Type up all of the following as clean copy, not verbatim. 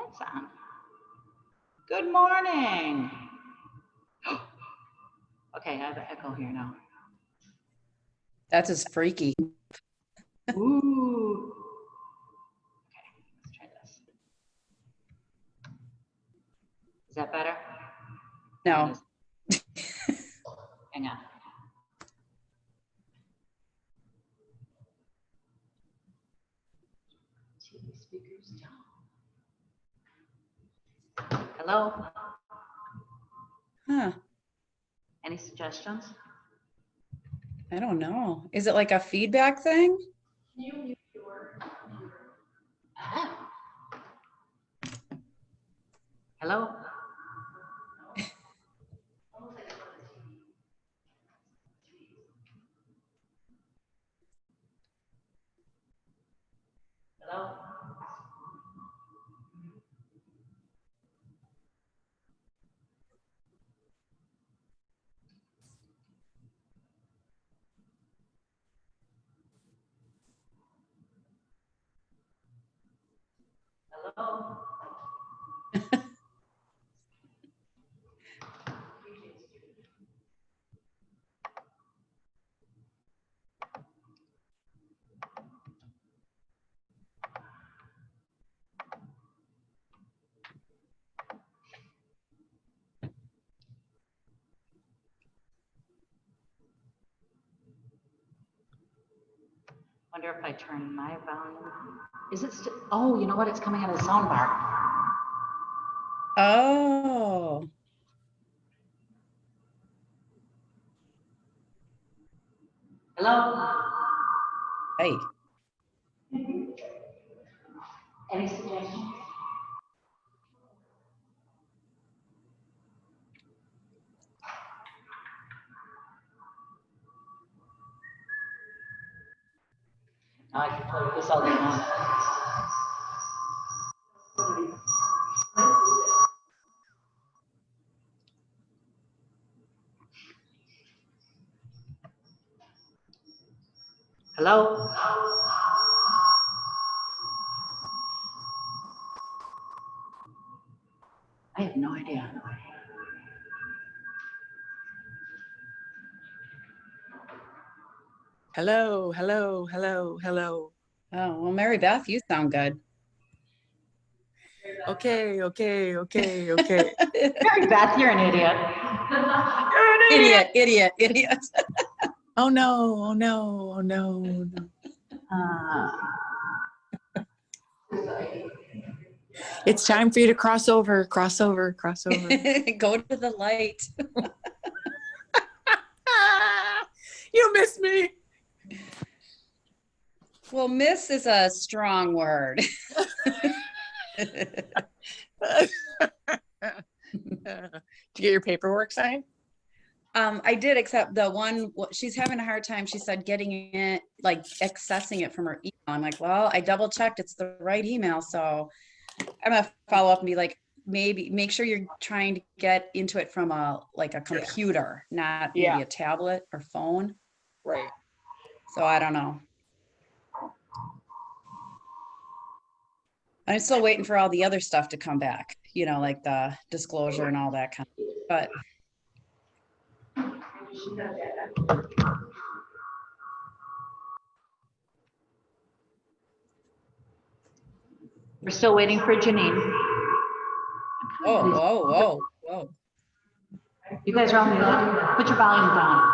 It's on. Good morning. Okay, I have an echo here now. That's as freaky. Ooh. Okay, let's try this. Is that better? No. Hang on. TV speakers down. Hello? Huh. Any suggestions? I don't know. Is it like a feedback thing? Ah. Hello? Hello? Hello? Wonder if I turn my volume. Is it still? Oh, you know what? It's coming out of the sound bar. Oh. Hello? Hey. Any suggestions? I can play this all day long. Hello? I have no idea. Hello, hello, hello, hello. Oh, well, Mary Beth, you sound good. Okay, okay, okay, okay. Mary Beth, you're an idiot. You're an idiot. Idiot. Oh no, oh no, oh no, oh no. It's time for you to cross over, cross over, cross over. Go to the light. You miss me. Well, miss is a strong word. Did you get your paperwork signed? I did, except the one, she's having a hard time. She said getting it, like accessing it from her email. I'm like, well, I double checked. It's the right email. So I'm gonna follow up and be like, maybe make sure you're trying to get into it from a computer, not maybe a tablet or phone. Right. So I don't know. I'm still waiting for all the other stuff to come back, you know, like the disclosure and all that kind of, but We're still waiting for Janine. whoa. You guys are all muted. Put your volume down.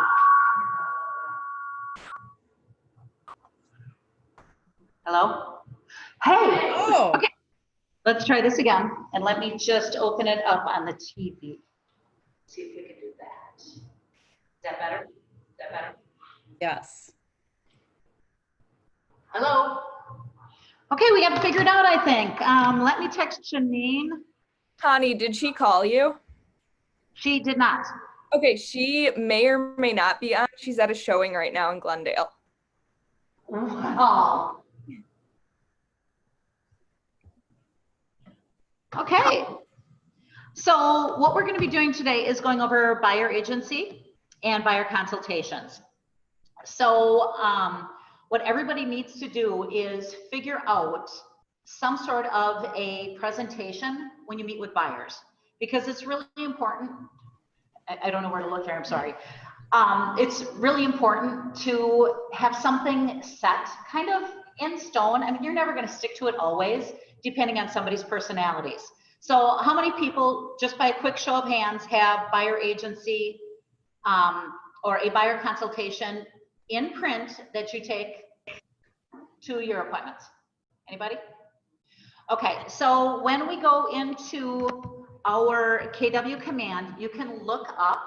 Hello? Hey! Oh. Okay. Let's try this again. And let me just open it up on the TV. See if we can do that. Is that better? Is that better? Yes. Hello? Okay, we got it figured out, I think. Let me text Janine. Connie, did she call you? She did not. Okay, she may or may not be on. She's at a showing right now in Glendale. Wow. Okay. So what we're going to be doing today is going over buyer agency and buyer consultations. So what everybody needs to do is figure out some sort of a presentation when you meet with buyers, because it's really important. I don't know where to look here, I'm sorry. It's really important to have something set kind of in stone. I mean, you're never going to stick to it always, depending on somebody's personalities. So how many people, just by a quick show of hands, have buyer agency or a buyer consultation in print that you take to your appointments? Anybody? Okay, so when we go into our KW command, you can look up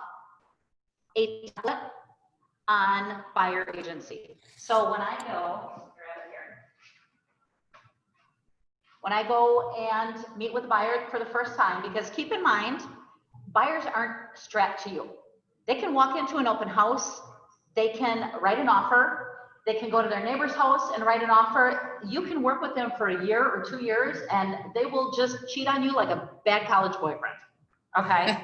a template on buyer agency. So when I go, when I go and meet with a buyer for the first time, because keep in mind, buyers aren't strapped to you. They can walk into an open house, they can write an offer, they can go to their neighbor's house and write an offer. You can work with them for a year or 2 years and they will just cheat on you like a bad college boyfriend, okay?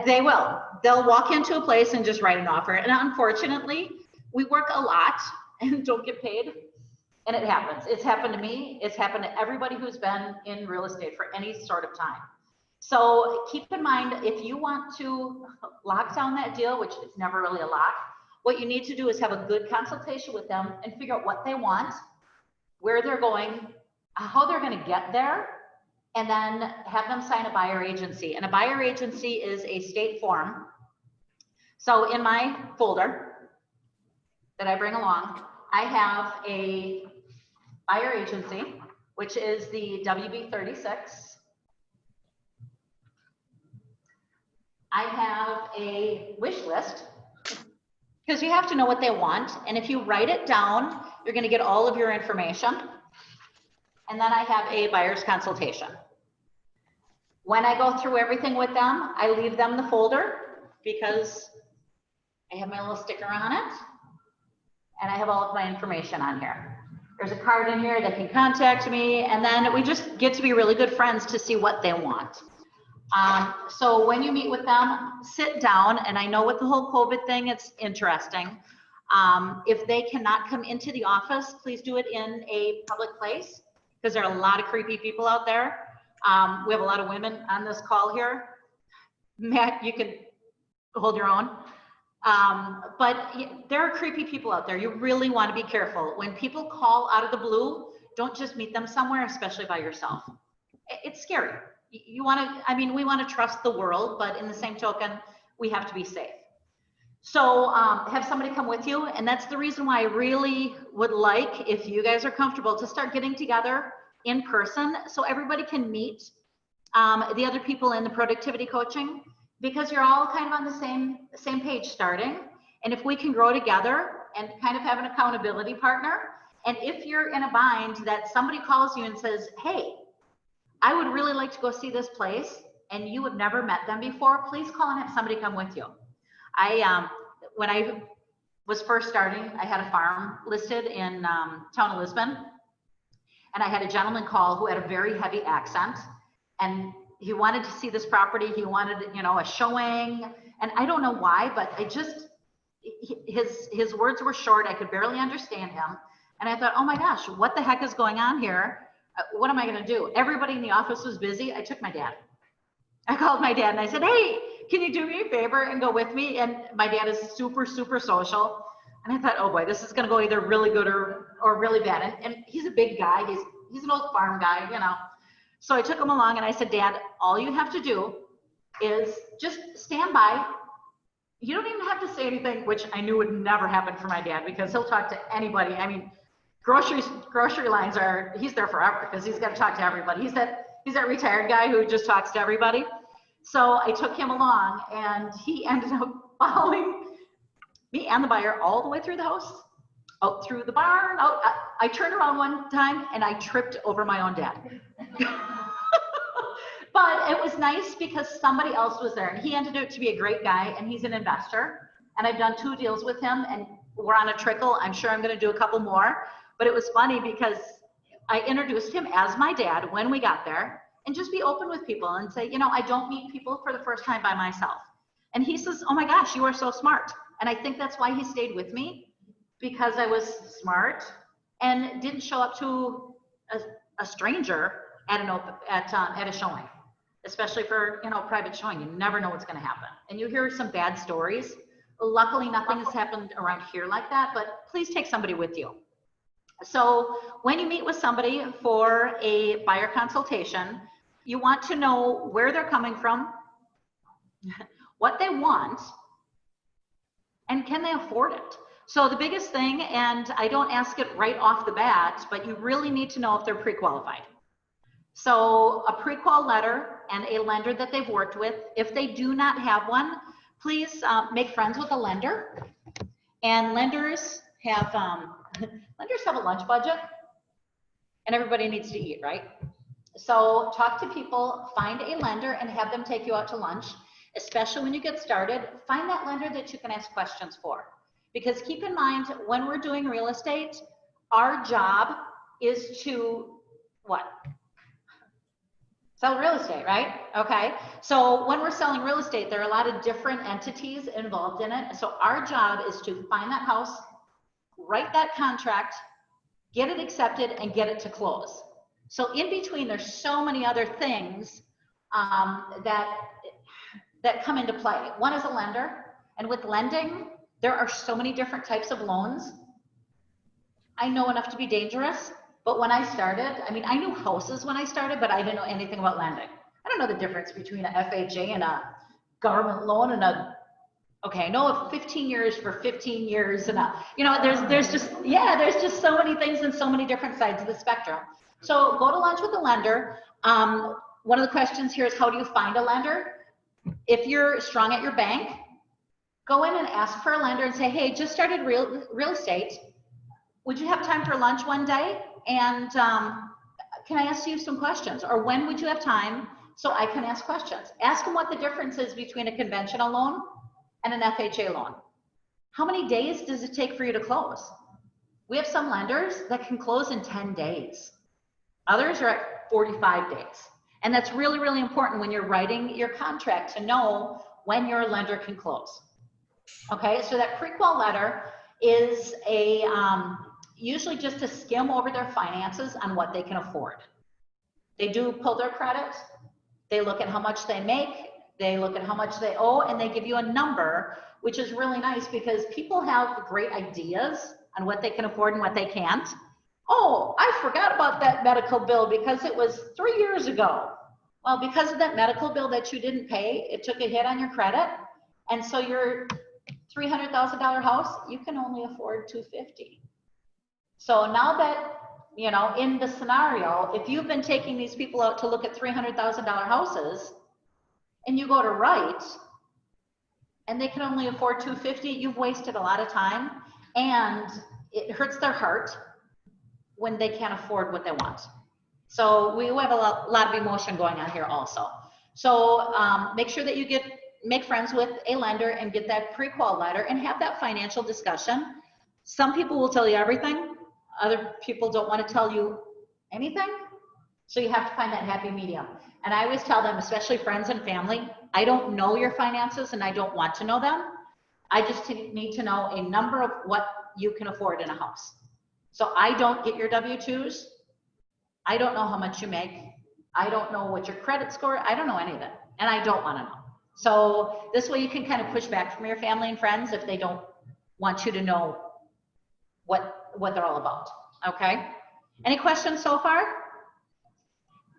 They will. They'll walk into a place and just write an offer. And unfortunately, we work a lot and don't get paid. And it happens. It's happened to me. It's happened to everybody who's been in real estate for any sort of time. So keep in mind, if you want to lock down that deal, which is never really a lock, what you need to do is have a good consultation with them and figure out what they want, where they're going, how they're going to get there, and then have them sign a buyer agency. And a buyer agency is a state form. So in my folder that I bring along, I have a buyer agency, which is the WB36. I have a wish list, because you have to know what they want. And if you write it down, you're going to get all of your information. And then I have a buyer's consultation. When I go through everything with them, I leave them the folder because I have my little sticker on it. And I have all of my information on here. There's a card in here that can contact me. And then we just get to be really good friends to see what they want. So when you meet with them, sit down, and I know with the whole COVID thing, it's interesting. If they cannot come into the office, please do it in a public place, because there are a lot of creepy people out there. We have a lot of women on this call here. Matt, you can hold your own. But there are creepy people out there. You really want to be careful. When people call out of the blue, don't just meet them somewhere, especially by yourself. It's scary. You want to, I mean, we want to trust the world, but in the same token, we have to be safe. So have somebody come with you. And that's the reason why I really would like, if you guys are comfortable, to start getting together in person so everybody can meet the other people in the productivity coaching, because you're all kind of on the same page starting. And if we can grow together and kind of have an accountability partner, and if you're in a bind that somebody calls you and says, hey, I would really like to go see this place, and you have never met them before, please call and have somebody come with you. When I was first starting, I had a farm listed in town of Lisbon, and I had a gentleman call who had a very heavy accent, and he wanted to see this property. He wanted, you know, a showing, and I don't know why, but I just, his words were short. I could barely understand him, and I thought, oh my gosh, what the heck is going on here? What am I going to do? Everybody in the office was busy. I took my dad. I called my dad and I said, hey, can you do me a favor and go with me? And my dad is super, super social. And I thought, oh boy, this is going to go either really good or really bad. And he's a big guy. He's an old farm guy, you know. So I took him along and I said, Dad, all you have to do is just stand by. You don't even have to say anything, which I knew would never happen for my dad, because he'll talk to anybody. I mean, grocery lines he's there forever because he's got to talk to everybody. He's that retired guy who just talks to everybody. So I took him along, and he ended up following me and the buyer all the way through the house, out through the barn. I turned around one time and I tripped over my own dad. But it was nice because somebody else was there, and he ended up to be a great guy, and he's an investor, and I've done 2 deals with him, and we're on a trickle. I'm sure I'm going to do a couple more. But it was funny because I introduced him as my dad when we got there, and just be open with people and say, you know, I don't meet people for the first time by myself. And he says, oh my gosh, you are so smart. And I think that's why he stayed with me, because I was smart and didn't show up to a stranger at a showing, especially for, you know, private showing. You never know what's going to happen. And you hear some bad stories. Luckily, nothing has happened around here like that, but please take somebody with you. So when you meet with somebody for a buyer consultation, you want to know where they're coming from, what they want, and can they afford it? So the biggest thing, and I don't ask it right off the bat, but you really need to know if they're pre-qualified. So a pre-qual letter and a lender that they've worked with. If they do not have one, please make friends with a lender. And lenders have a lunch budget, and everybody needs to eat, right? So talk to people, find a lender, and have them take you out to lunch. Especially when you get started, find that lender that you can ask questions for. Because keep in mind, when we're doing real estate, our job is to what? Sell real estate, right? Okay. So when we're selling real estate, there are a lot of different entities involved in it. So our job is to find that house, write that contract, get it accepted, and get it to close. So in between, there's so many other things that come into play. One is a lender, and with lending, there are so many different types of loans. I know enough to be dangerous, but when I started, I mean, I knew houses when I started, but I didn't know anything about lending. I don't know the difference between a FHA and a government loan and okay, I know of 15 years for 15 years and you know, there's just so many things and so many different sides of the spectrum. So go to lunch with a lender. One of the questions here is, how do you find a lender? If you're strong at your bank, go in and ask for a lender and say, hey, just started real estate. Would you have time for lunch one day? And can I ask you some questions? Or when would you have time so I can ask questions? Ask them what the difference is between a conventional loan and an FHA loan. How many days does it take for you to close? We have some lenders that can close in 10 days. Others are at 45 days. And that's really, really important when you're writing your contract to know when your lender can close. Okay, so that pre-qual letter is usually just to skim over their finances on what they can afford. They do pull their credit, they look at how much they make, they look at how much they owe, and they give you a number, which is really nice because people have great ideas on what they can afford and what they can't. Oh, I forgot about that medical bill because it was 3 years ago. Well, because of that medical bill that you didn't pay, it took a hit on your credit. And so your $300,000 house, you can only afford $250,000. So now that, you know, in the scenario, if you've been taking these people out to look at $300,000 houses and you go to write and they can only afford $250,000, you've wasted a lot of time and it hurts their heart when they can't afford what they want. So we have a lot of emotion going on here also. So make sure that you make friends with a lender and get that pre-qual letter and have that financial discussion. Some people will tell you everything. Other people don't want to tell you anything. So you have to find that happy medium. And I always tell them, especially friends and family, I don't know your finances and I don't want to know them. I just need to know a number of what you can afford in a house. So I don't get your W-2s. I don't know how much you make. I don't know what your credit score, I don't know any of it. And I don't want to know. So this way you can kind of push back from your family and friends if they don't want you to know what they're all about. Okay? Any questions so far?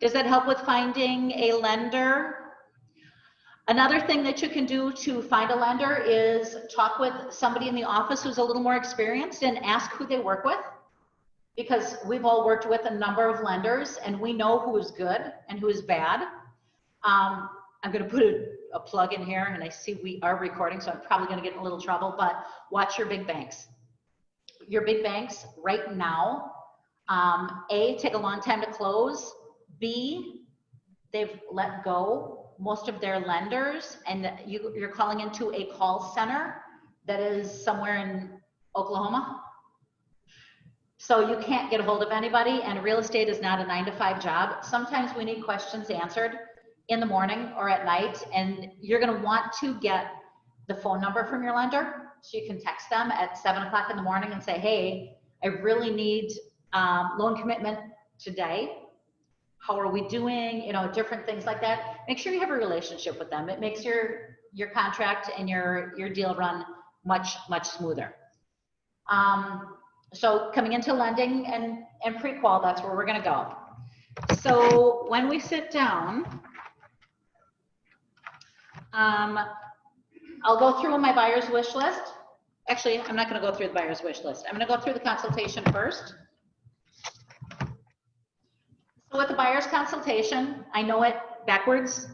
Does that help with finding a lender? Another thing that you can do to find a lender is talk with somebody in the office who's a little more experienced and ask who they work with. Because we've all worked with a number of lenders and we know who is good and who is bad. I'm going to put a plug in here, and I see we are recording, so I'm probably going to get in a little trouble, but watch your big banks. Your big banks right now, A, take a long time to close. B, they've let go most of their lenders, and you're calling into a call center that is somewhere in Oklahoma. So you can't get a hold of anybody, and real estate is not a 9-to-5 job. Sometimes we need questions answered in the morning or at night, and you're going to want to get the phone number from your lender so you can text them at 7 o'clock in the morning and say, hey, I really need loan commitment today. how are we doing, you know, different things like that. Make sure you have a relationship with them. It makes your contract and your deal run much smoother. So coming into lending and pre-qual, that's where we're going to go. So when we sit down, I'll go through my buyer's wish list. Actually, I'm not going to go through the buyer's wish list. I'm going to go through the consultation first. So with the buyer's consultation, I know it backwards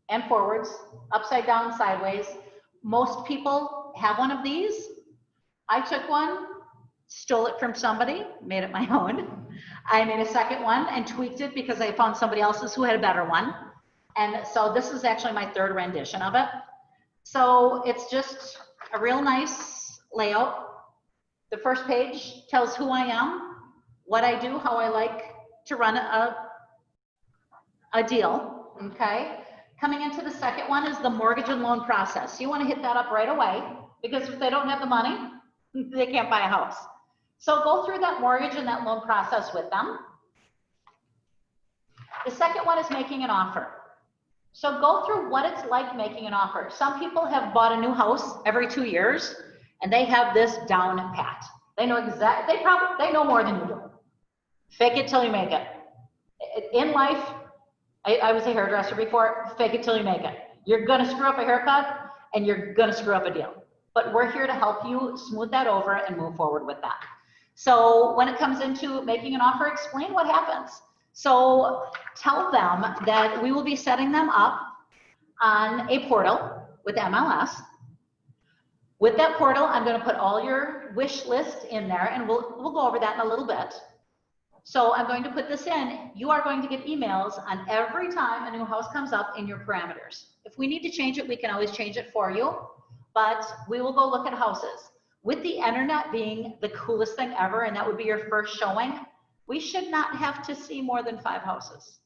and forwards, upside down, sideways. Most people have one of these. I took one, stole it from somebody, made it my own. I made a second one and tweaked it because I found somebody else's who had a better one. And so this is actually my third rendition of it. So it's just a real nice layout. The first page tells who I am, what I do, how I like to run a deal, okay? Coming into the second one is the mortgage and loan process. You want to hit that up right away because if they don't have the money, they can't buy a house. So go through that mortgage and that loan process with them. The second one is making an offer. So go through what it's like making an offer. Some people have bought a new house every 2 years and they have this down pat. They know exactly, they know more than you do. Fake it till you make it. In life, I was a hairdresser before, fake it till you make it. You're gonna screw up a haircut and you're gonna screw up a deal. But we're here to help you smooth that over and move forward with that. So when it comes into making an offer, explain what happens. So tell them that we will be setting them up on a portal with MLS. With that portal, I'm gonna put all your wish list in there and we'll go over that in a little bit. So I'm going to put this in. You are going to get emails on every time a new house comes up in your parameters. If we need to change it, we can always change it for you, but we will go look at houses. With the internet being the coolest thing ever, and that would be your first showing, we should not have to see more than 5 houses.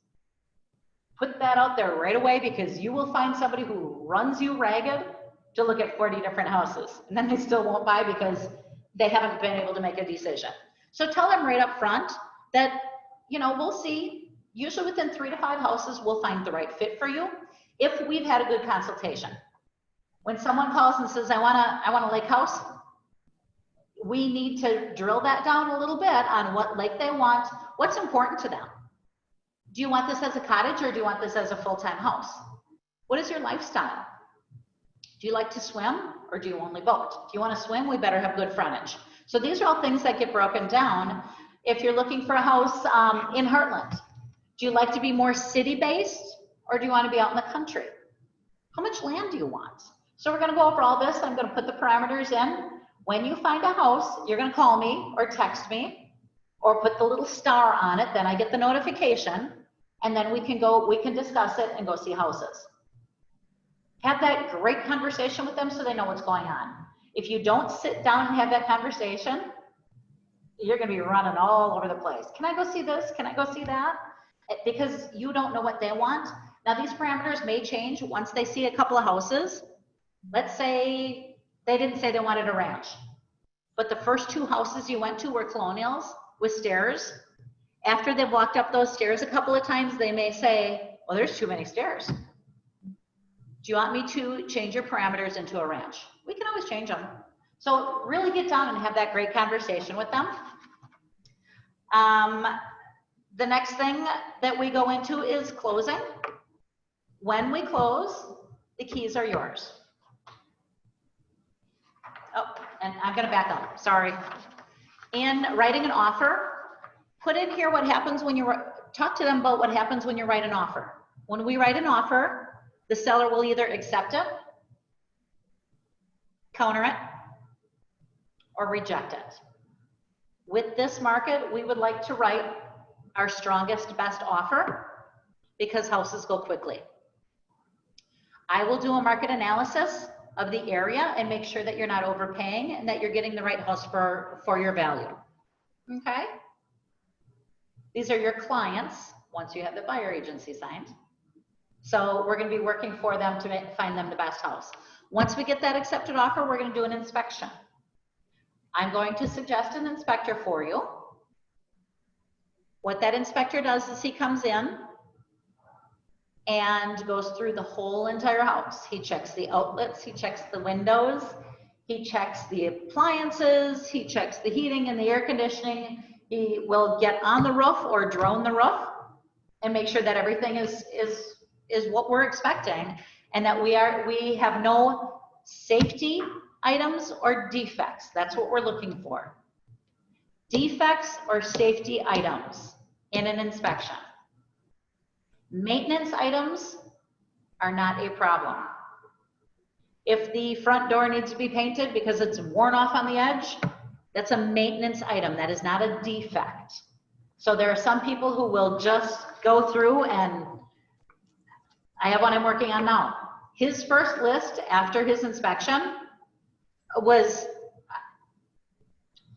Put that out there right away because you will find somebody who runs you ragged to look at 40 different houses, and then they still won't buy because they haven't been able to make a decision. So tell them right up front that, you know, we'll see, usually within 3 to 5 houses, we'll find the right fit for you if we've had a good consultation. When someone calls and says, I want a lake house, we need to drill that down a little bit on what lake they want, what's important to them. Do you want this as a cottage or do you want this as a full-time house? What is your lifestyle? Do you like to swim or do you only boat? Do you want to swim? We better have good frontage. So these are all things that get broken down. If you're looking for a house in Heartland, do you like to be more city-based or do you want to be out in the country? How much land do you want? So we're going to go over all this. I'm going to put the parameters in. When you find a house, you're going to call me or text me or put the little star on it. Then I get the notification and then we can discuss it and go see houses. Have that great conversation with them so they know what's going on. If you don't sit down and have that conversation, you're going to be running all over the place. Can I go see this? Can I go see that? Because you don't know what they want. Now these parameters may change once they see a couple of houses. Let's say they didn't say they wanted a ranch, but the first 2 houses you went to were colonials with stairs. After they've walked up those stairs a couple of times, they may say, well, there's too many stairs. Do you want me to change your parameters into a ranch? We can always change them. So really get down and have that great conversation with them. The next thing that we go into is closing. When we close, the keys are yours. Oh, and I'm going to back up. Sorry. In writing an offer, put in here what happens when you talk to them about what happens when you write an offer. When we write an offer, the seller will either accept it, counter it, or reject it. With this market, we would like to write our strongest, best offer because houses go quickly. I will do a market analysis of the area and make sure that you're not overpaying and that you're getting the right house for your value. Okay? These are your clients once you have the buyer agency signed. So we're going to be working for them to find them the best house. Once we get that accepted offer, we're going to do an inspection. I'm going to suggest an inspector for you. What that inspector does is he comes in and goes through the whole entire house. He checks the outlets, he checks the windows, he checks the appliances, he checks the heating and the air conditioning. He will get on the roof or drone the roof and make sure that everything is what we're expecting, and that we have no safety items or defects. That's what we're looking for. Defects or safety items in an inspection. Maintenance items are not a problem. If the front door needs to be painted because it's worn off on the edge, that's a maintenance item. That is not a defect. So there are some people who will just go through, and I have one I'm working on now. His first list after his inspection was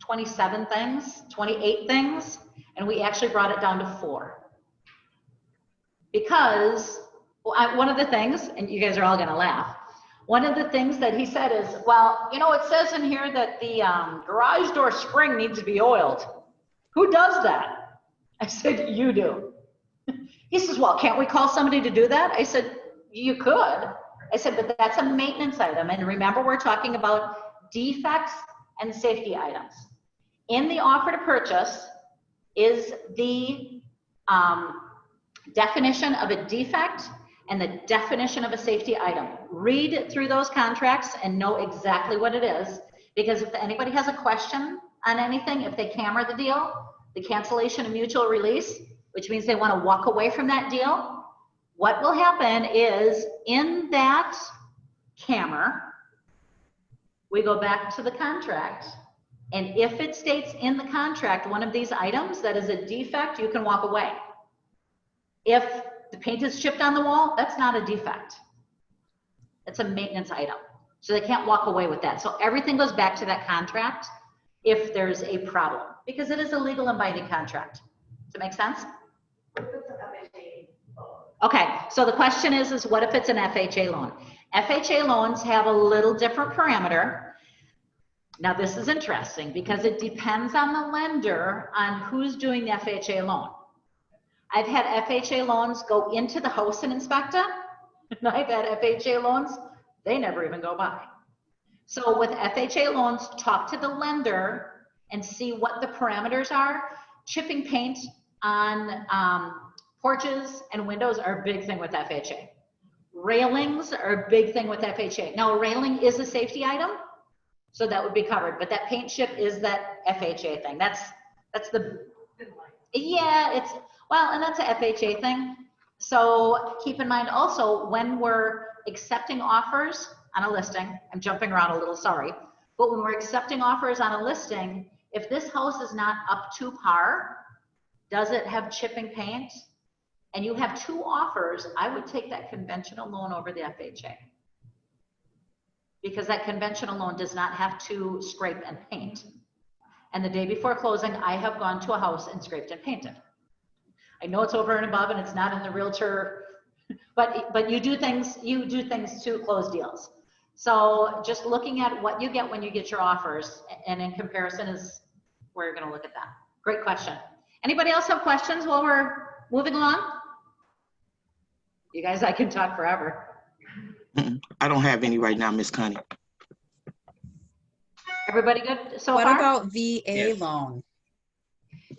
27 things, 28 things, and we actually brought it down to 4. Because one of the things, and you guys are all gonna laugh, one of the things that he said is, well, you know, it says in here that the garage door spring needs to be oiled. Who does that? I said, you do. He says, well, can't we call somebody to do that? I said, you could. I said, but that's a maintenance item. And remember, we're talking about defects and safety items. In the offer to purchase is the definition of a defect and the definition of a safety item. Read through those contracts and know exactly what it is, because if anybody has a question on anything, if they camera the deal, the cancellation of mutual release, which means they want to walk away from that deal, what will happen is in that camera, we go back to the contract, and if it states in the contract one of these items that is a defect, you can walk away. If the paint is chipped on the wall, that's not a defect. It's a maintenance item. So they can't walk away with that. So everything goes back to that contract if there's a problem, because it is a legal and binding contract. Does it make sense? Okay, so the question is what if it's an FHA loan? FHA loans have a little different parameter. Now this is interesting because it depends on the lender on who's doing the FHA loan. I've had FHA loans go into the house and inspect it, and I've had FHA loans, they never even go by. So with FHA loans, talk to the lender and see what the parameters are. Chipping paint on porches and windows are a big thing with FHA. Railings are a big thing with FHA. Now a railing is a safety item, so that would be covered, but that paint chip is that FHA thing. That's the, yeah, it's, well, and that's a FHA thing. So keep in mind also when we're accepting offers on a listing, I'm jumping around a little, sorry, but when we're accepting offers on a listing, if this house is not up to par, does it have chipping paint? And you have 2 offers, I would take that conventional loan over the FHA. Because that conventional loan does not have to scrape and paint. And the day before closing, I have gone to a house and scraped and painted. I know it's over and above and it's not in the realtor, but you do things to close deals. So just looking at what you get when you get your offers and in comparison is where you're gonna look at that. Great question. Anybody else have questions while we're moving along? You guys, I can talk forever. I don't have any right now, Miss Connie. Everybody good so What far? about VA loan?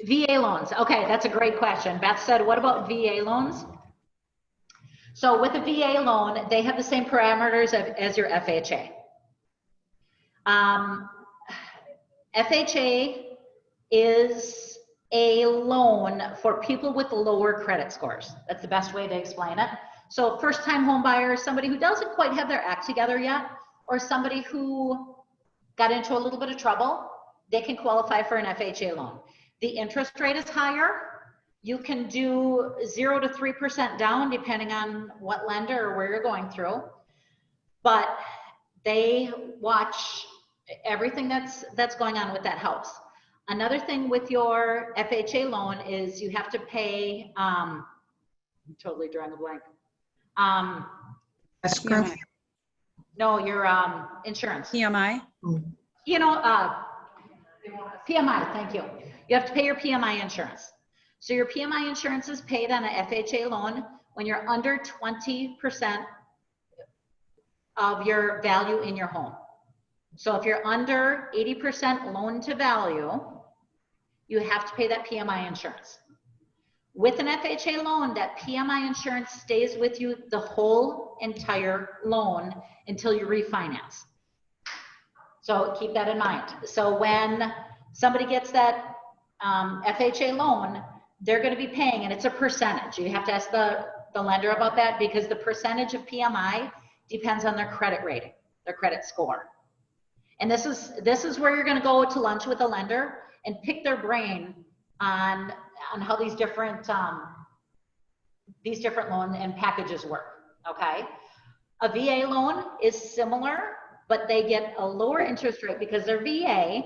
VA loans. Okay, that's a great question. Beth said, what about VA loans? So with a VA loan, they have the same parameters as your FHA. FHA is a loan for people with lower credit scores. That's the best way to explain it. So first-time home buyer, somebody who doesn't quite have their act together yet, or somebody who got into a little bit of trouble, they can qualify for an FHA loan. The interest rate is higher. You can do 0 to 3% down depending on what lender or where you're going through. But they watch everything that's going on with that house. Another thing with your FHA loan is you have to pay, I'm totally drawing a blank. Escrow. No, your insurance. PMI? You know, PMI, thank you. You have to pay your PMI insurance. So your PMI insurance is paid on an FHA loan when you're under 20% of your value in your home. So if you're under 80% loan to value, you have to pay that PMI insurance. With an FHA loan, that PMI insurance stays with you the whole entire loan until you refinance. So keep that in mind. So when somebody gets that FHA loan, they're going to be paying, and it's a percentage. You have to ask the lender about that, because the percentage of PMI depends on their credit rating, their credit score. And this is where you're going to go to lunch with a lender and pick their brain on how these different loan and packages work. Okay, a VA loan is similar, but they get a lower interest rate because they're VA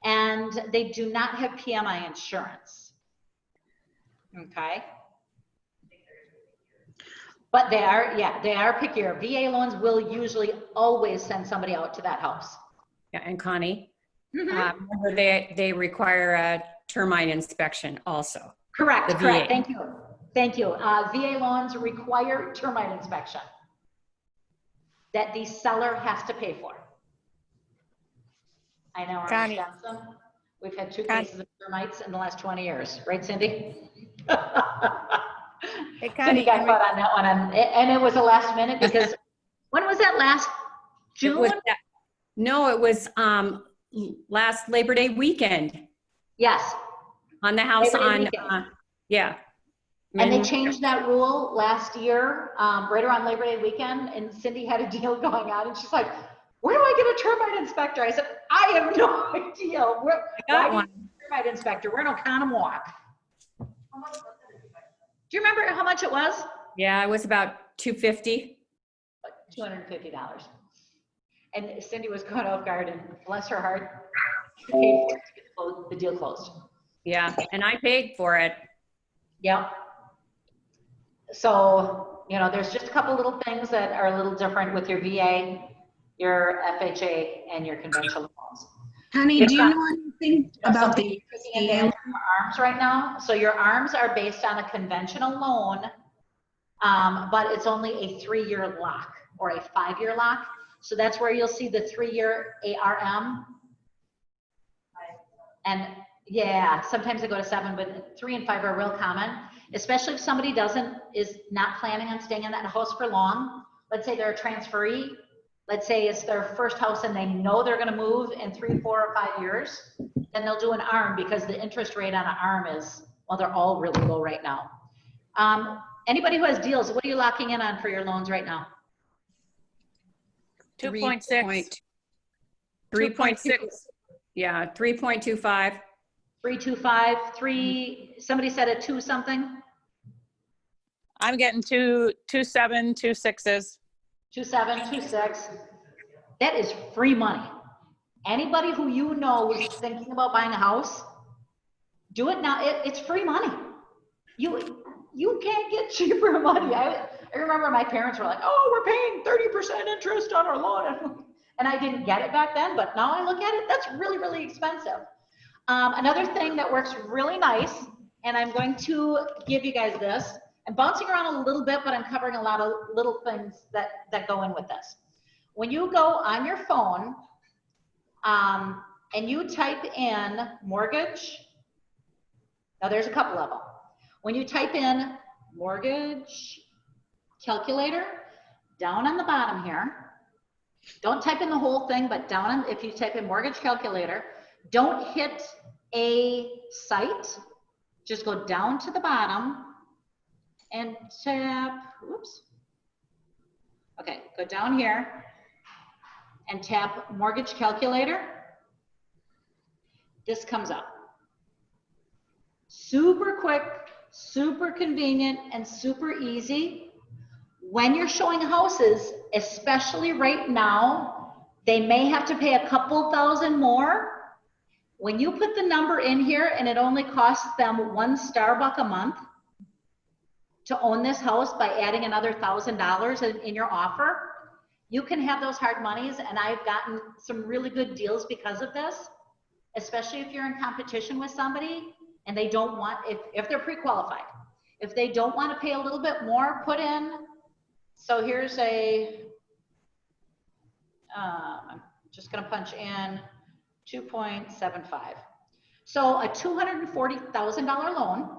and they do not have PMI insurance. Okay, but they are pickier. VA loans will usually always send somebody out to that house. Yeah, and Connie, Mm-hmm. remember they require a termite inspection also. Correct, The correct. VA. Thank you. VA loans require termite inspection that the seller has to pay for. I know, Connie. Wisconsin, we've had 2 Connie. cases of termites in the last 20 years, right, Cindy? Hey, Cindy Connie, got caught on that one, and it was a last minute because when was that, last June? It was last Labor Day weekend Yes, on the house Labor Day on, weekend. yeah. And they changed that rule last year, right around Labor Day weekend, and Cindy had a deal going on, and she's like, where do I get a termite inspector? I said, I have no idea. Why do you need a termite inspector? We're in Oconomowoc. Do you remember how much it was? Yeah, it was about $250. $250. And Cindy was caught off guard, and bless her heart, she paid for it to get the deal closed. Yeah, and I paid for it. Yep. So, there's just a couple little things that are a little different with your VA, your FHA, and your conventional loans. Honey, do you know anything about the taking advantage of your arms right now? So your arms are based on a conventional loan, but it's only a 3-year lock or a 5-year lock. So that's where you'll see the 3-year ARM. And yeah, sometimes they go to 7, but 3 and 5 are real common, especially if somebody is not planning on staying in that house for long. Let's say they're a transferee. Let's say it's their first house and they know they're going to move in 3, 4, or 5 years. Then they'll do an ARM because the interest rate on an ARM is, well, they're all really low right now. Anybody who has deals, what are you locking in on for your loans right now? 2.6. 3.6. Yeah, 3.25. 325, 3, somebody said a 2 something? I'm getting 2.7, 2.6s. 2.7, 2.6. That is free money. Anybody who you know is thinking about buying a house, do it now. It's free money. You can't get cheaper money. I remember my parents were like, oh, we're paying 30% interest on our loan. And I didn't get it back then, but now I look at it, that's really, really expensive. Another thing that works really nice, and I'm going to give you guys this. I'm bouncing around a little bit, but I'm covering a lot of little things that go in with this. When you go on your phone and you type in mortgage, now there's a couple of them. When you type in mortgage calculator, down on the bottom here, don't type in the whole thing, but if you type in mortgage calculator, don't hit a site, just go down to the bottom and tap, oops. Okay, go down here and tap mortgage calculator. This comes up. Super quick, super convenient, and super easy. When you're showing houses, especially right now, they may have to pay a couple thousand more. When you put the number in here and it only costs them $1 Starbucks a month to own this house by adding another $1,000 in your offer, you can have those hard monies. And I've gotten some really good deals because of this, especially if you're in competition with somebody and they don't want, if they're pre-qualified. If they don't want to pay a little bit more, put in, so here's I'm just going to punch in 2.75. So a $240,000 loan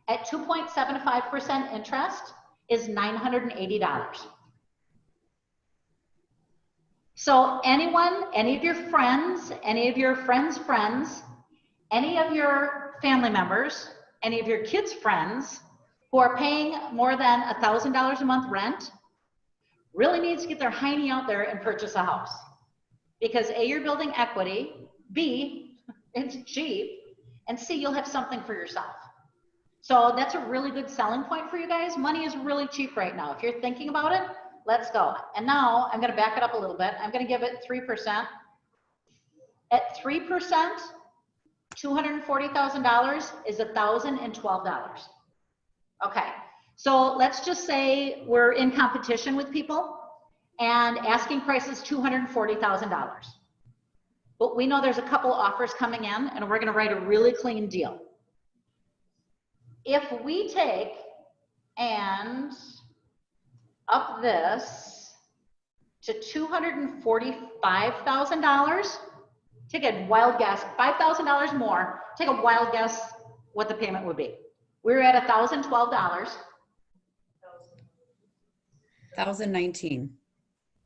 at 2.75% interest is $980. So anyone, any of your friends, any of your friends' friends, any of your family members, any of your kids' friends who are paying more than $1,000 a month rent really needs to get their hiney out there and purchase a house. Because A, you're building equity, B, it's cheap, and C, you'll have something for yourself. So that's a really good selling point for you guys. Money is really cheap right now. If you're thinking about it, let's go. And now I'm going to back it up a little bit. I'm going to give it 3%. At 3%, $240,000 is $1,012. Okay, so let's just say we're in competition with people and asking price is $240,000. But we know there's a couple offers coming in and we're going to write a really clean deal. If we take and up this to $245,000, take a wild guess, $5,000 more, take a wild guess what the payment would be. We're at $1,012. 1,019.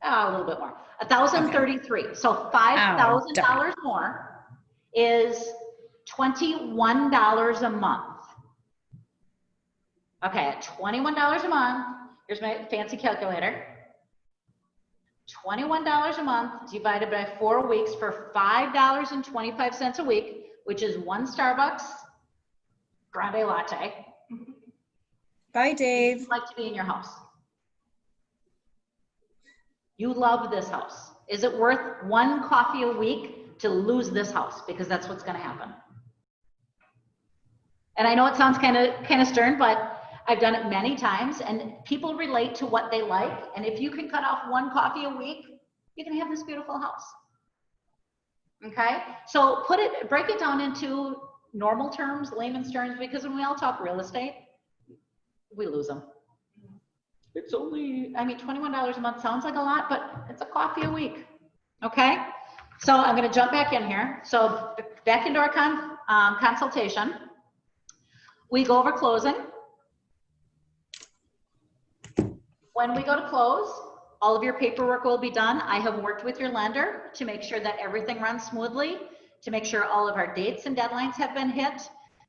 A little bit more, 1,033. So $5,000 more is $21 a month. Okay, at $21 a month, here's my fancy calculator. $21 a month divided by 4 weeks for $5.25 a week, which is 1 Starbucks grande latte. Bye, Dave. You'd like to be in your house. You love this house. Is it worth 1 coffee a week to lose this house? Because that's what's going to happen. And I know it sounds kind of stern, but I've done it many times, and people relate to what they like. And if you can cut off 1 coffee a week, you can have this beautiful house. Okay, so break it down into normal terms, layman's terms, because when we all talk real estate, we lose them. It's only, I mean, $21 a month sounds like a lot, but it's a coffee a week. Okay, so I'm going to jump back in here. So back into our consultation. We go over closing. When we go to close, all of your paperwork will be done. I have worked with your lender to make sure that everything runs smoothly, to make sure all of our dates and deadlines have been hit.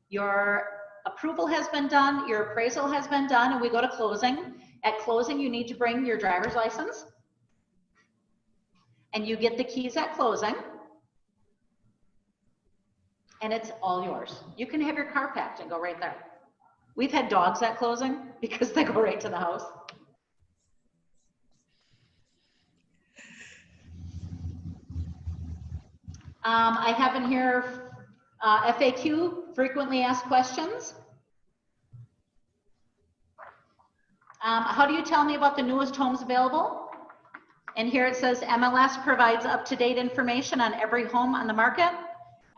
Your approval has been done, your appraisal has been done, and we go to closing. At closing, you need to bring your driver's license, and you get the keys at closing, and it's all yours. You can have your car packed and go right there. We've had dogs at closing because they go right to the house. I have in here FAQ, frequently asked questions. How do you tell me about the newest homes available? And here it says MLS provides up-to-date information on every home on the market,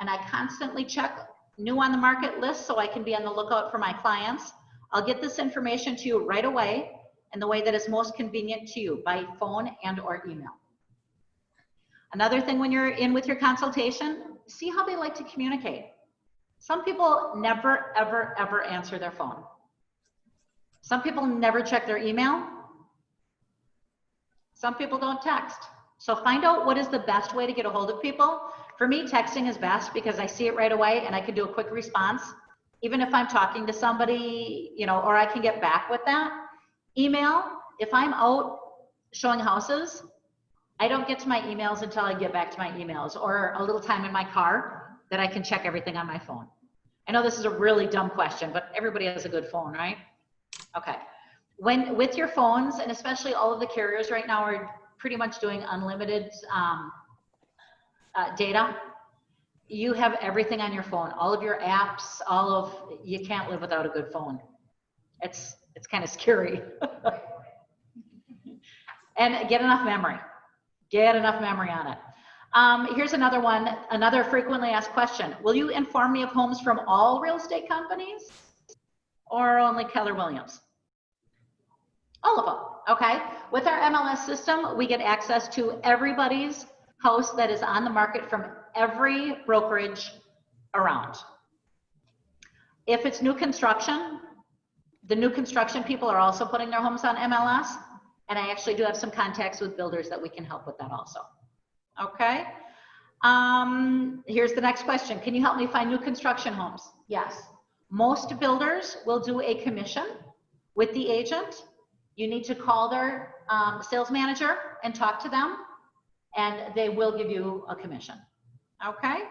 and I constantly check new on the market lists so I can be on the lookout for my clients. I'll get this information to you right away in the way that is most convenient to you, by phone and or email. Another thing when you're in with your consultation, see how they like to communicate. Some people never, ever, ever answer their phone. Some people never check their email. Some people don't text. So find out what is the best way to get a hold of people. For me, texting is best because I see it right away and I can do a quick response. Even if I'm talking to somebody, you know, or I can get back with that. Email, if I'm out showing houses, I don't get to my emails until I get back to my emails, or a little time in my car that I can check everything on my phone. I know this is a really dumb question, but everybody has a good phone, right? Okay. With your phones, and especially all of the carriers right now are pretty much doing unlimited data. You have everything on your phone, all of your apps, you can't live without a good phone. It's kind of scary. And get enough memory. Get enough memory on it. Here's another one, another frequently asked question. Will you inform me of homes from all real estate companies? or only Keller Williams? All of them, okay? With our MLS system, we get access to everybody's house that is on the market from every brokerage around. If it's new construction, the new construction people are also putting their homes on MLS, and I actually do have some contacts with builders that we can help with that also, okay? Here's the next question. Can you help me find new construction homes? Yes. Most builders will do a commission with the agent. You need to call their sales manager and talk to them, and they will give you a commission, okay?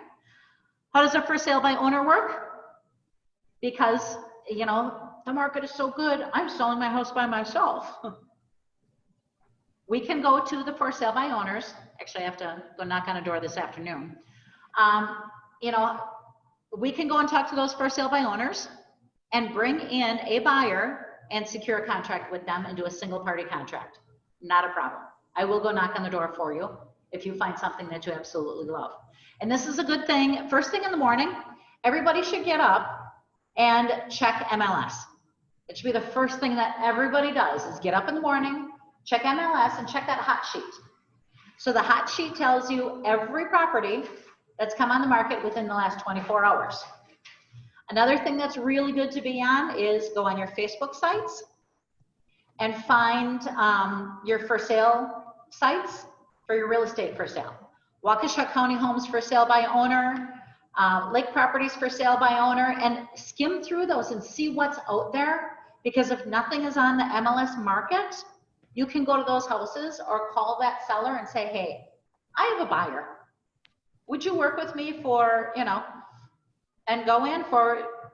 How does a for sale by owner work? Because, you know, the market is so good, I'm selling my house by myself. We can go to the for sale by owners. Actually, I have to go knock on a door this afternoon. You know, we can go and talk to those for sale by owners and bring in a buyer and secure a contract with them and do a single party contract. Not a problem. I will go knock on the door for you if you find something that you absolutely love. And this is a good thing. First thing in the morning, everybody should get up and check MLS. It should be the first thing that everybody does is get up in the morning, check MLS and check that hot sheet. So the hot sheet tells you every property that's come on the market within the last 24 hours. Another thing that's really good to be on is go on your Facebook sites and find your for sale sites for your real estate for sale. Waukesha County Homes for sale by owner, Lake Properties for sale by owner, and skim through those and see what's out there, because if nothing is on the MLS market, you can go to those houses or call that seller and say, hey, I have a buyer. Would you work with me for, you know, and go in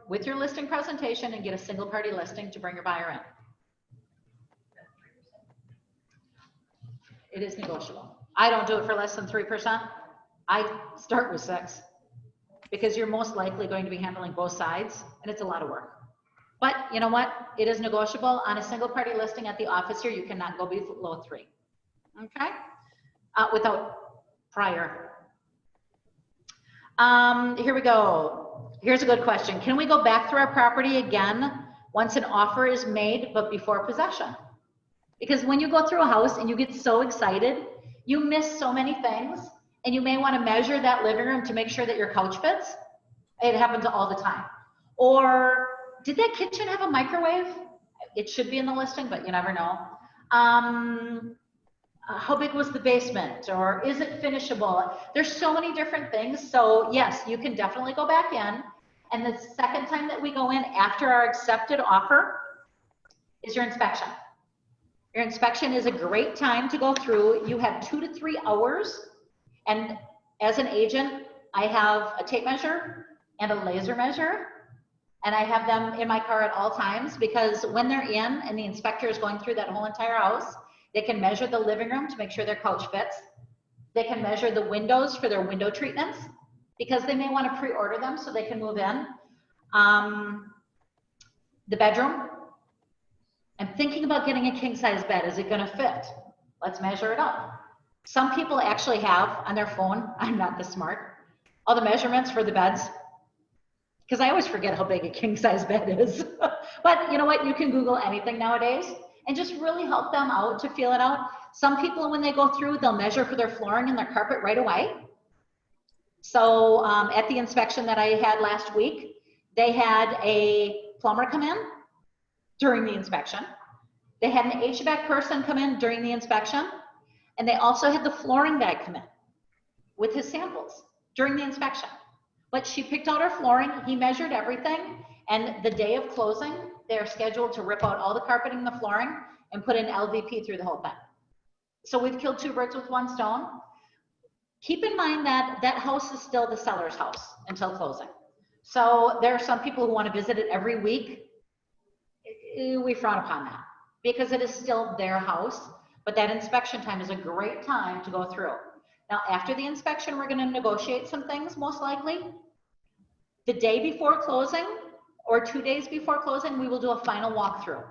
with your listing presentation and get a single party listing to bring your buyer in. It is negotiable. I don't do it for less than 3%. I start with 6 because you're most likely going to be handling both sides and it's a lot of work. But you know what? It is negotiable. On a single party listing at the office here, you cannot go below 3. Okay? Without prior. Here we go. Here's a good question. Can we go back through our property again once an offer is made but before possession? Because when you go through a house and you get so excited, you miss so many things, and you may want to measure that living room to make sure that your couch fits. It happens all the time. Or did that kitchen have a microwave? It should be in the listing, but you never know. How big was the basement? Or is it finishable? There's so many different things. So yes, you can definitely go back in. And the second time that we go in after our accepted offer is your inspection. Your inspection is a great time to go through. You have 2 to 3 hours. And as an agent, I have a tape measure and a laser measure. And I have them in my car at all times, because when they're in and the inspector is going through that whole entire house, they can measure the living room to make sure their couch fits. They can measure the windows for their window treatments, because they may want to pre-order them so they can move in. The bedroom. I'm thinking about getting a king size bed. Is it going to fit? Let's measure it up. Some people actually have on their phone, I'm not this smart, all the measurements for the beds, because I always forget how big a king size bed is. But you know what? You can Google anything nowadays and just really help them out to feel it out. Some people, when they go through, they'll measure for their flooring and their carpet right away. So at the inspection that I had last week, they had a plumber come in during the inspection. They had an HVAC person come in during the inspection. And they also had the flooring guy come in with his samples during the inspection. But she picked out her flooring, he measured everything, and the day of closing, they're scheduled to rip out all the carpeting and the flooring and put in LVP through the whole thing. So we've killed 2 birds with 1 stone. Keep in mind that that house is still the seller's house until closing. So there are some people who want to visit it every week. We frown upon that because it is still their house, but that inspection time is a great time to go through. Now, after the inspection, we're going to negotiate some things, most likely. The day before closing or 2 days before closing, we will do a final walkthrough.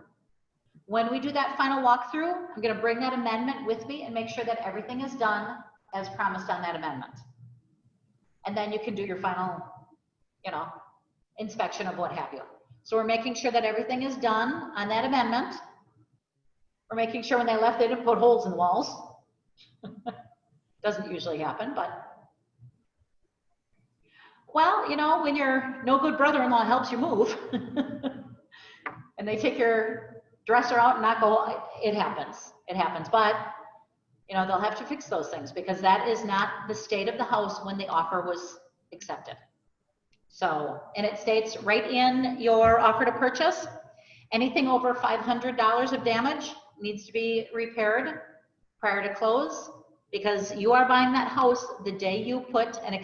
When we do that final walkthrough, I'm going to bring that amendment with me and make sure that everything is done as promised on that amendment. And then you can do your final, inspection of what have you. So we're making sure that everything is done on that amendment. We're making sure when they left, they didn't put holes in the walls. Doesn't usually happen, but. Well, you know, when your no good brother-in-law helps you move and they take your dresser out and not go, it happens. It happens. But, you know, they'll have to fix those things because that is not the state of the house when the offer was accepted. So, and it states right in your offer to purchase, anything over $500 of damage needs to be repaired prior to close, because you are buying that house the day you put and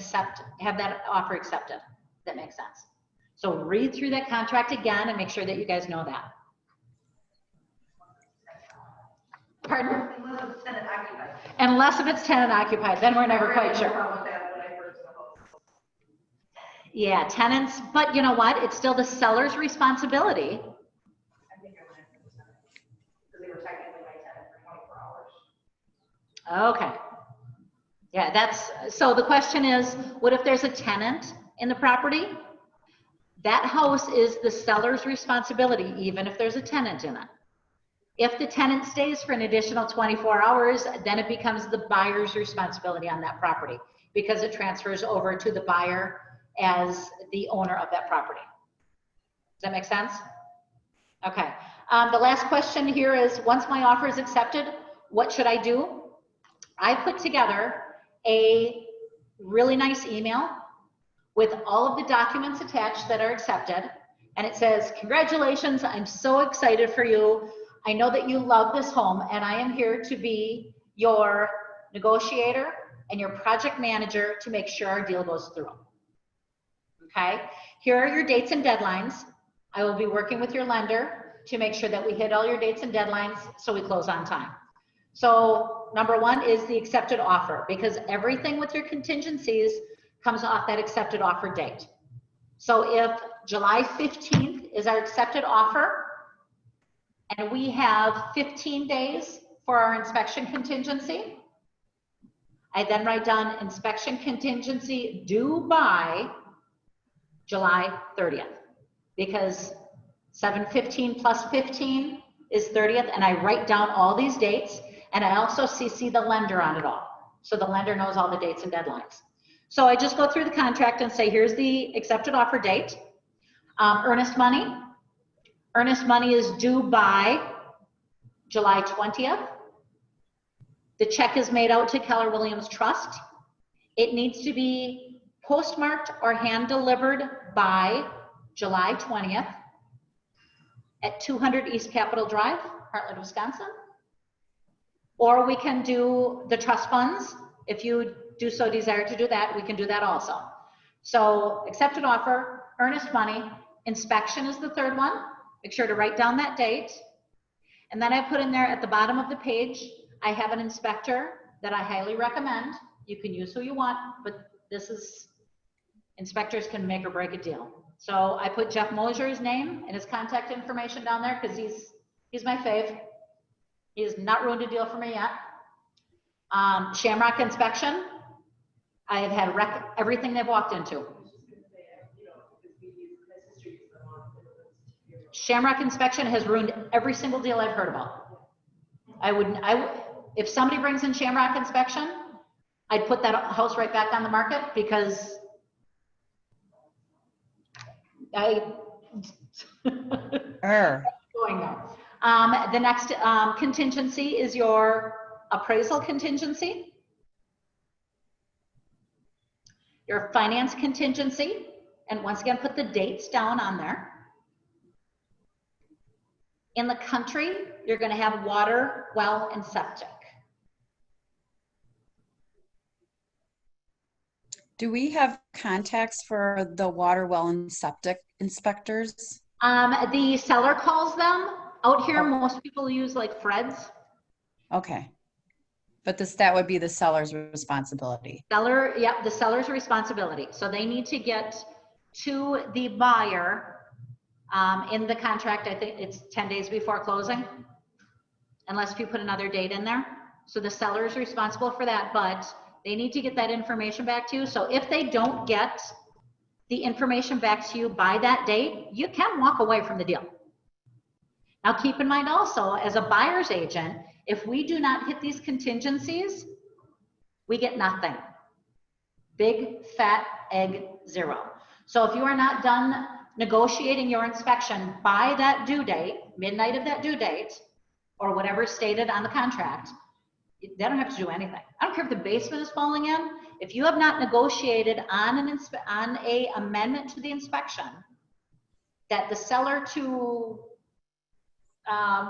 have that offer accepted. That makes sense. So read through that contract again and make sure that you guys know that. Pardon? Unless if it's tenant occupied, then we're never quite sure. Yeah, tenants, but you know what? It's still the seller's responsibility. Okay. Yeah, so the question is, what if there's a tenant in the property? That house is the seller's responsibility, even if there's a tenant in it. If the tenant stays for an additional 24 hours, then it becomes the buyer's responsibility on that property because it transfers over to the buyer as the owner of that property. Does that make sense? Okay. The last question here is, once my offer is accepted, what should I do? I put together a really nice email with all of the documents attached that are accepted. And it says, congratulations, I'm so excited for you. I know that you love this home and I am here to be your negotiator and your project manager to make sure our deal goes through. Okay, here are your dates and deadlines. I will be working with your lender to make sure that we hit all your dates and deadlines so we close on time. So number one is the accepted offer, because everything with your contingencies comes off that accepted offer date. So if July 15th is our accepted offer and we have 15 days for our inspection contingency, I then write down inspection contingency due by July 30th, because 7/15 plus 15 is 30th, and I write down all these dates, and I also CC the lender on it all, so the lender knows all the dates and deadlines. So I just go through the contract and say, here's the accepted offer date. Earnest money. Earnest money is due by July 20th. The check is made out to Keller Williams Trust. It needs to be postmarked or hand delivered by July 20th at 200 East Capitol Drive, Heartland, Wisconsin. Or we can do the trust funds. If you do so desire to do that, we can do that also. So accepted offer, earnest money, inspection is the third one. Make sure to write down that date. And then I put in there at the bottom of the page, I have an inspector that I highly recommend. You can use who you want, but this is, inspectors can make or break a deal. So I put Jeff Mosier's name and his contact information down there because he's my fave. He has not ruined a deal for me yet. Shamrock Inspection. I have had everything they've walked into. Shamrock Inspection has ruined every single deal I've heard about. If somebody brings in Shamrock Inspection, I'd put that house right back on the market because going there. The next contingency is your appraisal contingency, your finance contingency, and once again, put the dates down on there. In the country, you're going to have water, well, and septic. Do we have contacts for the water, well, and septic inspectors? The seller calls them. Out here, most people use like Fred's. Okay. But that would be the seller's responsibility. The seller's responsibility. So they need to get to the buyer in the contract. I think it's 10 days before closing, unless if you put another date in there. So the seller is responsible for that, but they need to get that information back to you. So if they don't get the information back to you by that date, you can walk away from the deal. Now keep in mind also, as a buyer's agent, if we do not hit these contingencies, we get nothing. Big fat egg zero. So if you are not done negotiating your inspection by that due date, midnight of that due date, or whatever is stated on the contract, they don't have to do anything. I don't care if the basement is falling in. If you have not negotiated on a amendment to the inspection that the seller to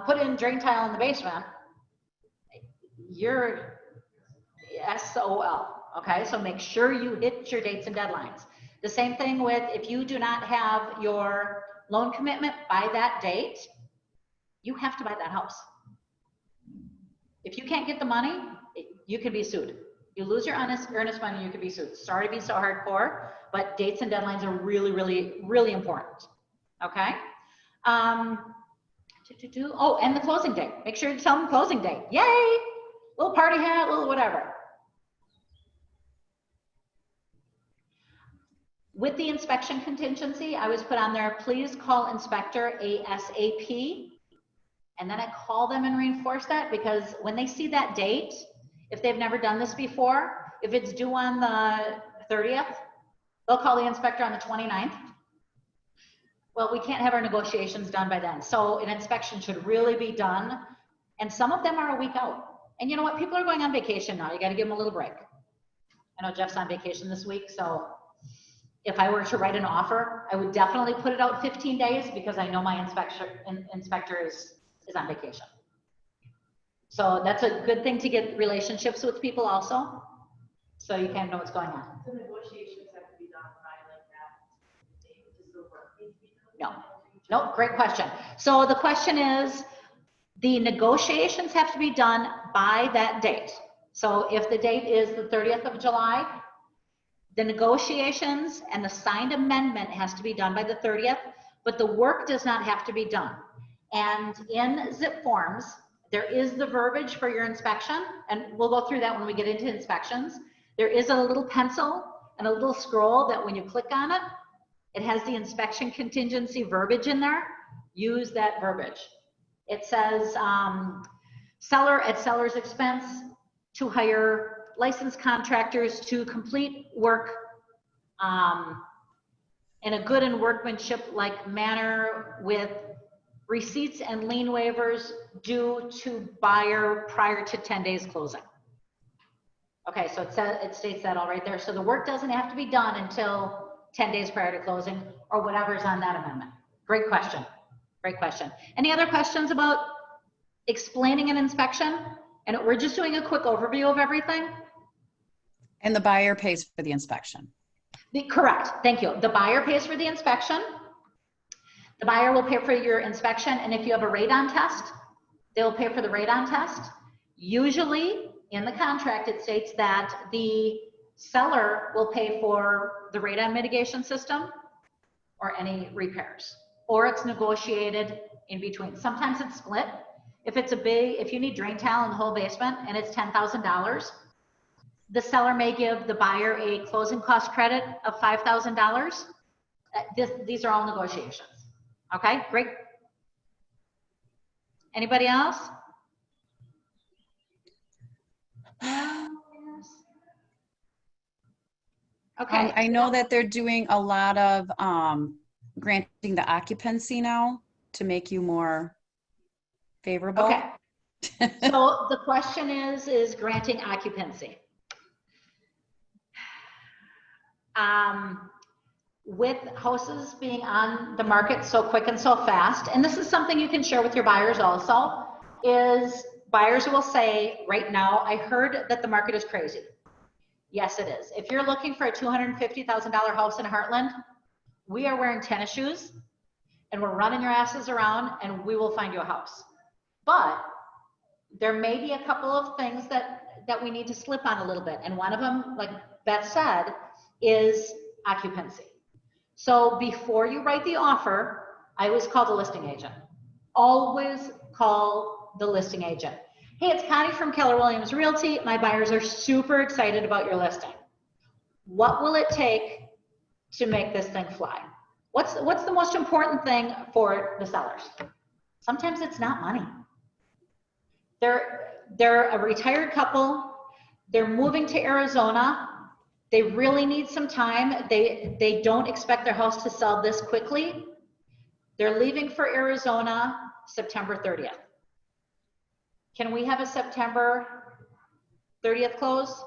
put in drain tile in the basement, you're SOL. Okay, so make sure you hit your dates and deadlines. The same thing with if you do not have your loan commitment by that date, you have to buy that house. If you can't get the money, you can be sued. You lose your earnest money, you can be sued. Sorry to be so hardcore, but dates and deadlines are really, really, really important. Okay? Oh, and the closing date. Make sure you tell them closing date. Yay! Little party hat, little whatever. With the inspection contingency, I was put on there, please call inspector ASAP. And then I call them and reinforce that, because when they see that date, if they've never done this before, if it's due on the 30th, they'll call the inspector on the 29th. Well, we can't have our negotiations done by then. So an inspection should really be done. And some of them are a week out. And you know what? People are going on vacation now. You got to give them a little break. I know Jeff's on vacation this week, so if I were to write an offer, I would definitely put it out 15 days, because I know my inspector is on vacation. So that's a good thing to get relationships with people also, so you kind of know what's going on. The negotiations have to be done by like that date. Does the work need to be done? No, great question. So the question is, the negotiations have to be done by that date. So if the date is the 30th of July, the negotiations and the signed amendment has to be done by the 30th, but the work does not have to be done. And in zip forms, there is the verbiage for your inspection, and we'll go through that when we get into inspections. There is a little pencil and a little scroll that when you click on it, it has the inspection contingency verbiage in there. Use that verbiage. It says seller at seller's expense to hire licensed contractors to complete work in a good and workmanship-like manner with receipts and lien waivers due to buyer prior to 10 days closing. Okay, so it states that all right there. So the work doesn't have to be done until 10 days prior to closing or whatever's on that amendment. Great question. Great question. Any other questions about explaining an inspection? And we're just doing a quick overview of everything. And the buyer pays for the inspection. Correct. Thank you. The buyer pays for the inspection. The buyer will pay for your inspection. And if you have a radon test, they will pay for the radon test. Usually in the contract, it states that the seller will pay for the radon mitigation system or any repairs, or it's negotiated in between. Sometimes it's split. If you need drain tile in the whole basement and it's $10,000, the seller may give the buyer a closing cost credit of $5,000. These are all negotiations. Okay, great. Anybody else? Okay. I know that they're doing a lot of granting the occupancy now to make you more favorable. Okay. So the question is granting occupancy. With houses being on the market so quick and so fast, and this is something you can share with your buyers also, is buyers will say, right now, I heard that the market is crazy. Yes, it is. If you're looking for a $250,000 house in Heartland, we are wearing tennis shoes and we're running your asses around and we will find you a house. But there may be a couple of things that we need to slip on a little bit. And one of them, like Beth said, is occupancy. So before you write the offer, I always call the listing agent. Always call the listing agent. Hey, it's Connie from Keller Williams Realty. My buyers are super excited about your listing. What will it take to make this thing fly. What's the most important thing for the sellers? Sometimes it's not money. They're a retired couple. They're moving to Arizona. They really need some time. They don't expect their house to sell this quickly. They're leaving for Arizona September 30th. Can we have a September 30th close?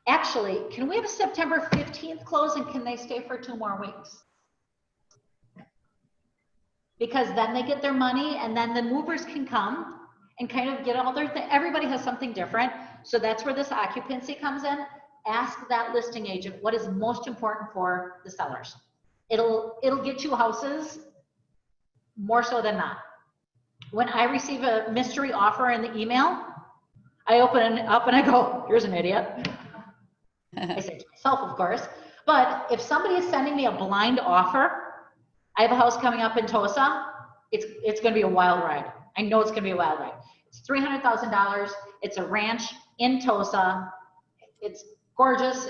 Actually, can we have a September 15th close, and can they stay for 2 more weeks? Because then they get their money, and then the movers can come and kind of get all their things. Everybody has something different. So that's where this occupancy comes in. Ask that listing agent what is most important for the sellers. It'll get you houses more so than not. When I receive a mystery offer in the email, I open it up and I go, here's an idiot. I say to myself, of course. But if somebody is sending me a blind offer, I have a house coming up in Tosa. It's going to be a wild ride. I know it's going to be a wild ride. It's $300,000. It's a ranch in Tosa. It's gorgeous.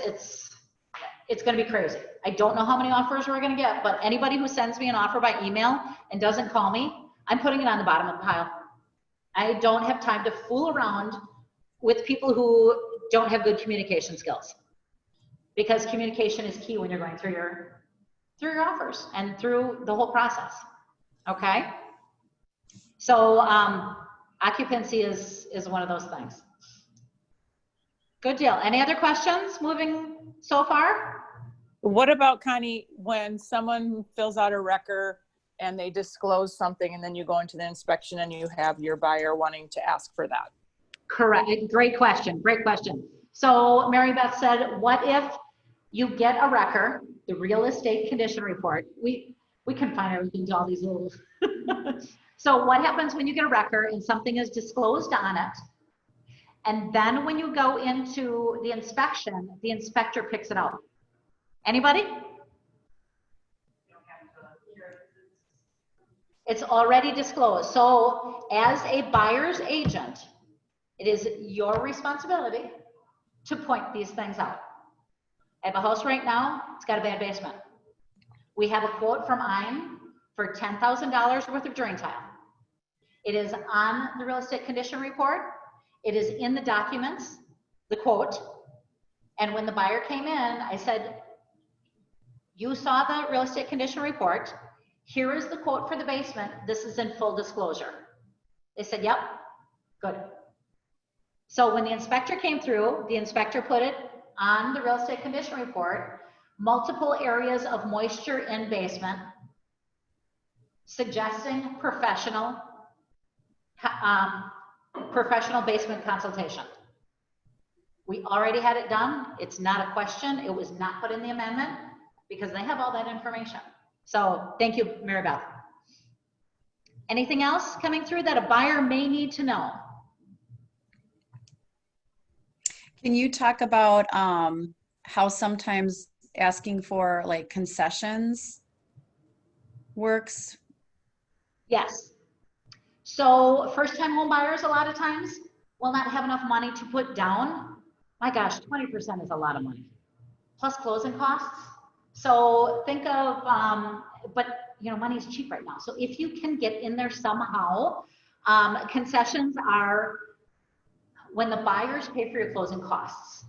It's going to be crazy. I don't know how many offers we're going to get, but anybody who sends me an offer by email and doesn't call me, I'm putting it on the bottom of the pile. I don't have time to fool around with people who don't have good communication skills, because communication is key when you're going through your offers and through the whole process. Okay. So occupancy is one of those things. Good deal. Any other questions moving so far? What about, Connie, when someone fills out a record and they disclose something and then you go into the inspection and you have your buyer wanting to ask for that? Correct. Great question. Great question. So Mary Beth said, what if you get a record, the real estate condition report? We confine everything to all these little. So what happens when you get a record and something is disclosed on it? And then when you go into the inspection, the inspector picks it out. Anybody? It's already disclosed. So as a buyer's agent, it is your responsibility to point these things out. I have a house right now, it's got a bad basement. We have a quote from IME for $10,000 worth of drain tile. It is on the real estate condition report. It is in the documents, the quote. And when the buyer came in, I said, you saw the real estate condition report. Here is the quote for the basement. This is in full disclosure. They said, yep, good. So when the inspector came through, the inspector put it on the real estate condition report, multiple areas of moisture in basement, suggesting professional basement consultation. We already had it done. It's not a question. It was not put in the amendment because they have all that information. So thank you, Mary Beth. Anything else coming through that a buyer may need to know? Can you talk about how sometimes asking for like concessions works? Yes. So first-time home buyers a lot of times will not have enough money to put down. My gosh, 20% is a lot of money, plus closing costs. So think of, but you know, money is cheap right now. So if you can get in there somehow, concessions are when the buyers pay for your closing costs.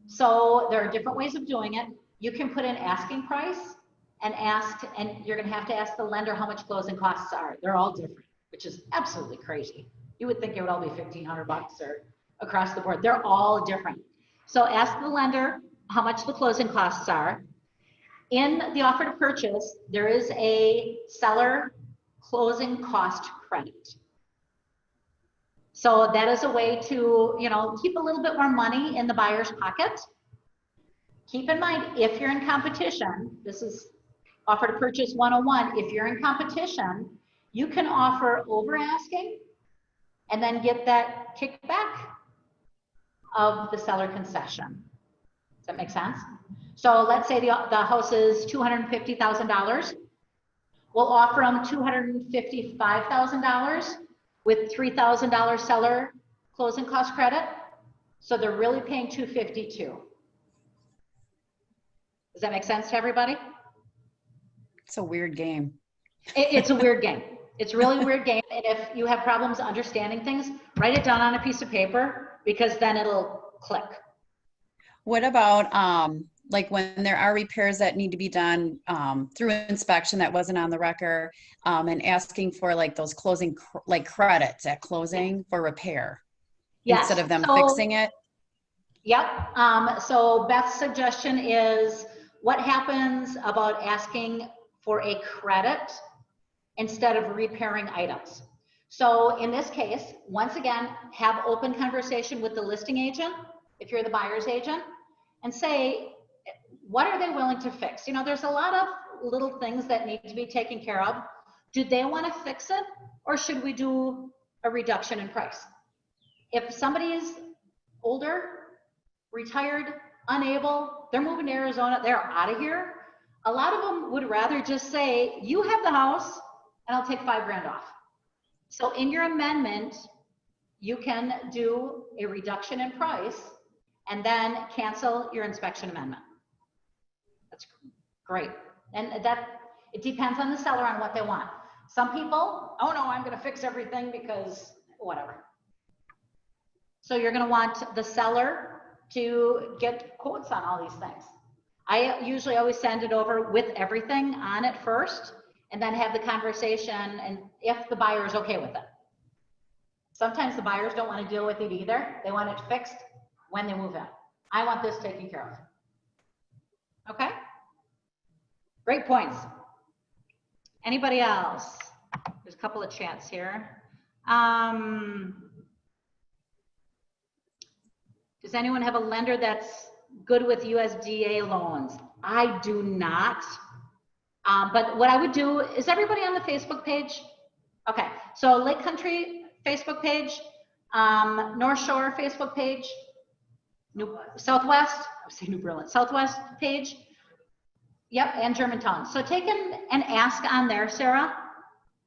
So there are different ways of doing it. You can put in asking price and ask, and you're gonna have to ask the lender how much closing costs are. They're all different, which is absolutely crazy. You would think it would all be $1,500 or across the board. They're all different. So ask the lender how much the closing costs are. In the offer to purchase, there is a seller closing cost credit. So that is a way to, you know, keep a little bit more money in the buyer's pocket. Keep in mind, if you're in competition, this is offer to purchase 101. If you're in competition, you can offer over asking and then get that kickback of the seller concession. Does that make sense? So let's say the house is $250,000. We'll offer them $255,000 with $3,000 seller closing cost credit. So they're really paying $252,000. Does that make sense to everybody? It's a weird game. It's a weird game. It's really a weird game. And if you have problems understanding things, write it down on a piece of paper because then it'll click. What about like when there are repairs that need to be done through inspection that wasn't on the record, and asking for like those closing like credits at closing for repair Yes. instead of them So- fixing it? Yep. So Beth's suggestion is what happens about asking for a credit instead of repairing items. So in this case, once again, have open conversation with the listing agent, if you're the buyer's agent, and say, what are they willing to fix? You know, there's a lot of little things that need to be taken care of. Do they want to fix it, or should we do a reduction in price? If somebody's older, retired, unable, they're moving to Arizona, they're out of here, a lot of them would rather just say, you have the house and I'll take $5,000 off. So in your amendment, you can do a reduction in price and then cancel your inspection amendment. That's great. And that, it depends on the seller on what they want. Some people, oh no, I'm gonna fix everything because whatever. So you're gonna want the seller to get quotes on all these things. I usually always send it over with everything on it first and then have the conversation, and if the buyer is okay with it. Sometimes the buyers don't want to deal with it either. They want it fixed when they move in. I want this taken care of. Okay? Great points. Anybody else? There's a couple of chats here. Does anyone have a lender that's good with USDA loans? I do not. But what I would do, is everybody on the Facebook page? Okay, so Lake Country Facebook page, North Shore Facebook page, Southwest, I would say New Berlin, Southwest page. Yep, and Germantown. So take and ask on there, Sarah,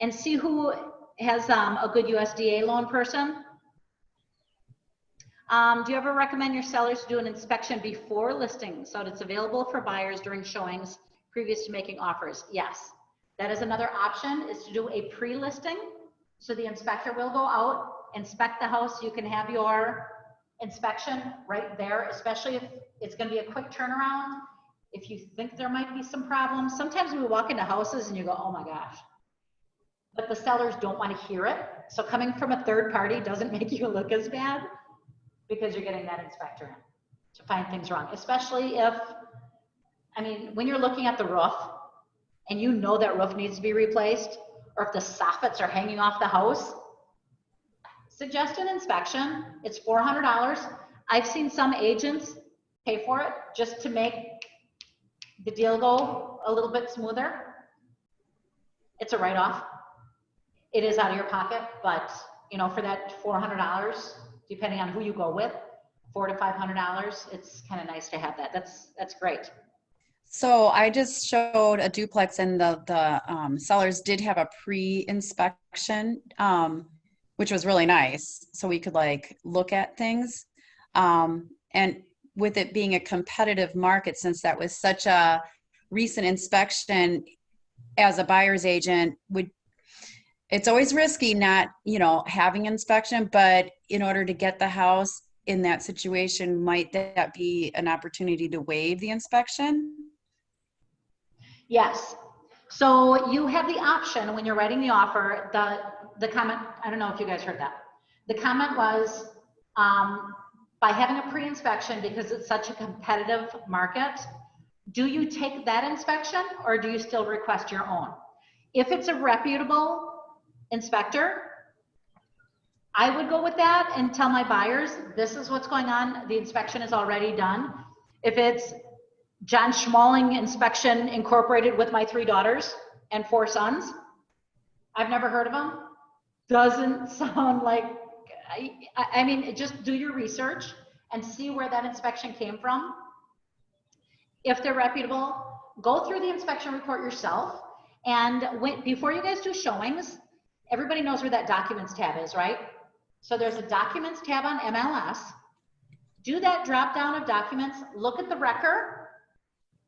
and see who has a good USDA loan person. Do you ever recommend your sellers do an inspection before listing so that it's available for buyers during showings previous to making offers? Yes, that is another option, is to do a pre-listing. So the inspector will go out, inspect the house. You can have your inspection right there, especially if it's going to be a quick turnaround. If you think there might be some problems, sometimes we walk into houses and you go, oh my gosh, but the sellers don't want to hear it. So coming from a third party doesn't make you look as bad because you're getting that inspector in to find things wrong, especially if, I mean, when you're looking at the roof and you know that roof needs to be replaced, or if the soffits are hanging off the house, suggest an inspection. It's $400. I've seen some agents pay for it just to make the deal go a little bit smoother. It's a write-off. It is out of your pocket, but you know, for that $400, depending on who you go with, $400 to $500, it's kind of nice to have that. That's great. So I just showed a duplex, and the sellers did have a pre-inspection, which was really nice. So we could like look at things. And with it being a competitive market, since that was such a recent inspection, as a buyer's agent, it's always risky not, you know, having inspection, but in order to get the house in that situation, might that be an opportunity to waive the inspection? Yes. So you have the option when you're writing the offer, the comment, I don't know if you guys heard that. The comment was, by having a pre-inspection, because it's such a competitive market, do you take that inspection or do you still request your own? If it's a reputable inspector, I would go with that and tell my buyers, this is what's going on. The inspection is already done. If it's John Schmalling Inspection Incorporated with my 3 daughters and 4 sons, I've never heard of them. Doesn't sound like, I mean, just do your research and see where that inspection came from. If they're reputable, go through the inspection report yourself. And before you guys do showings, everybody knows where that documents tab is, right? So there's a documents tab on MLS. Do that drop down of documents, look at the record,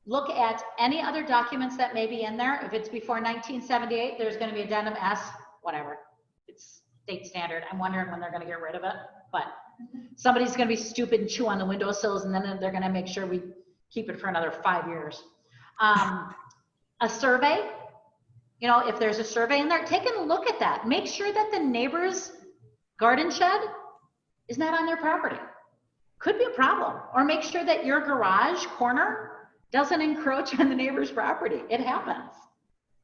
look at any other documents that may be in there. If it's before 1978, there's going to be addendum S, whatever. It's state standard. I'm wondering when they're going to get rid of it, but somebody's going to be stupid and chew on the windowsills, and then they're going to make sure we keep it for another 5 years. A survey, you know, if there's a survey in there, take a look at that. Make sure that the neighbor's garden shed is not on their property. Could be a problem. Or make sure that your garage corner doesn't encroach on the neighbor's property. It happens.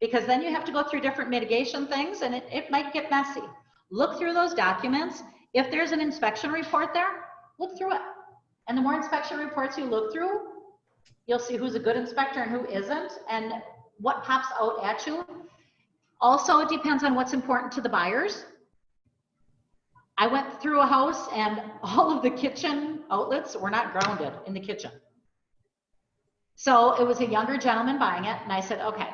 Because then you have to go through different mitigation things, and it might get messy. Look through those documents. If there's an inspection report there, look through it. And the more inspection reports you look through, you'll see who's a good inspector and who isn't, and what pops out at you. Also, it depends on what's important to the buyers. I went through a house and all of the kitchen outlets were not grounded in the kitchen. So it was a younger gentleman buying it, and I said, okay,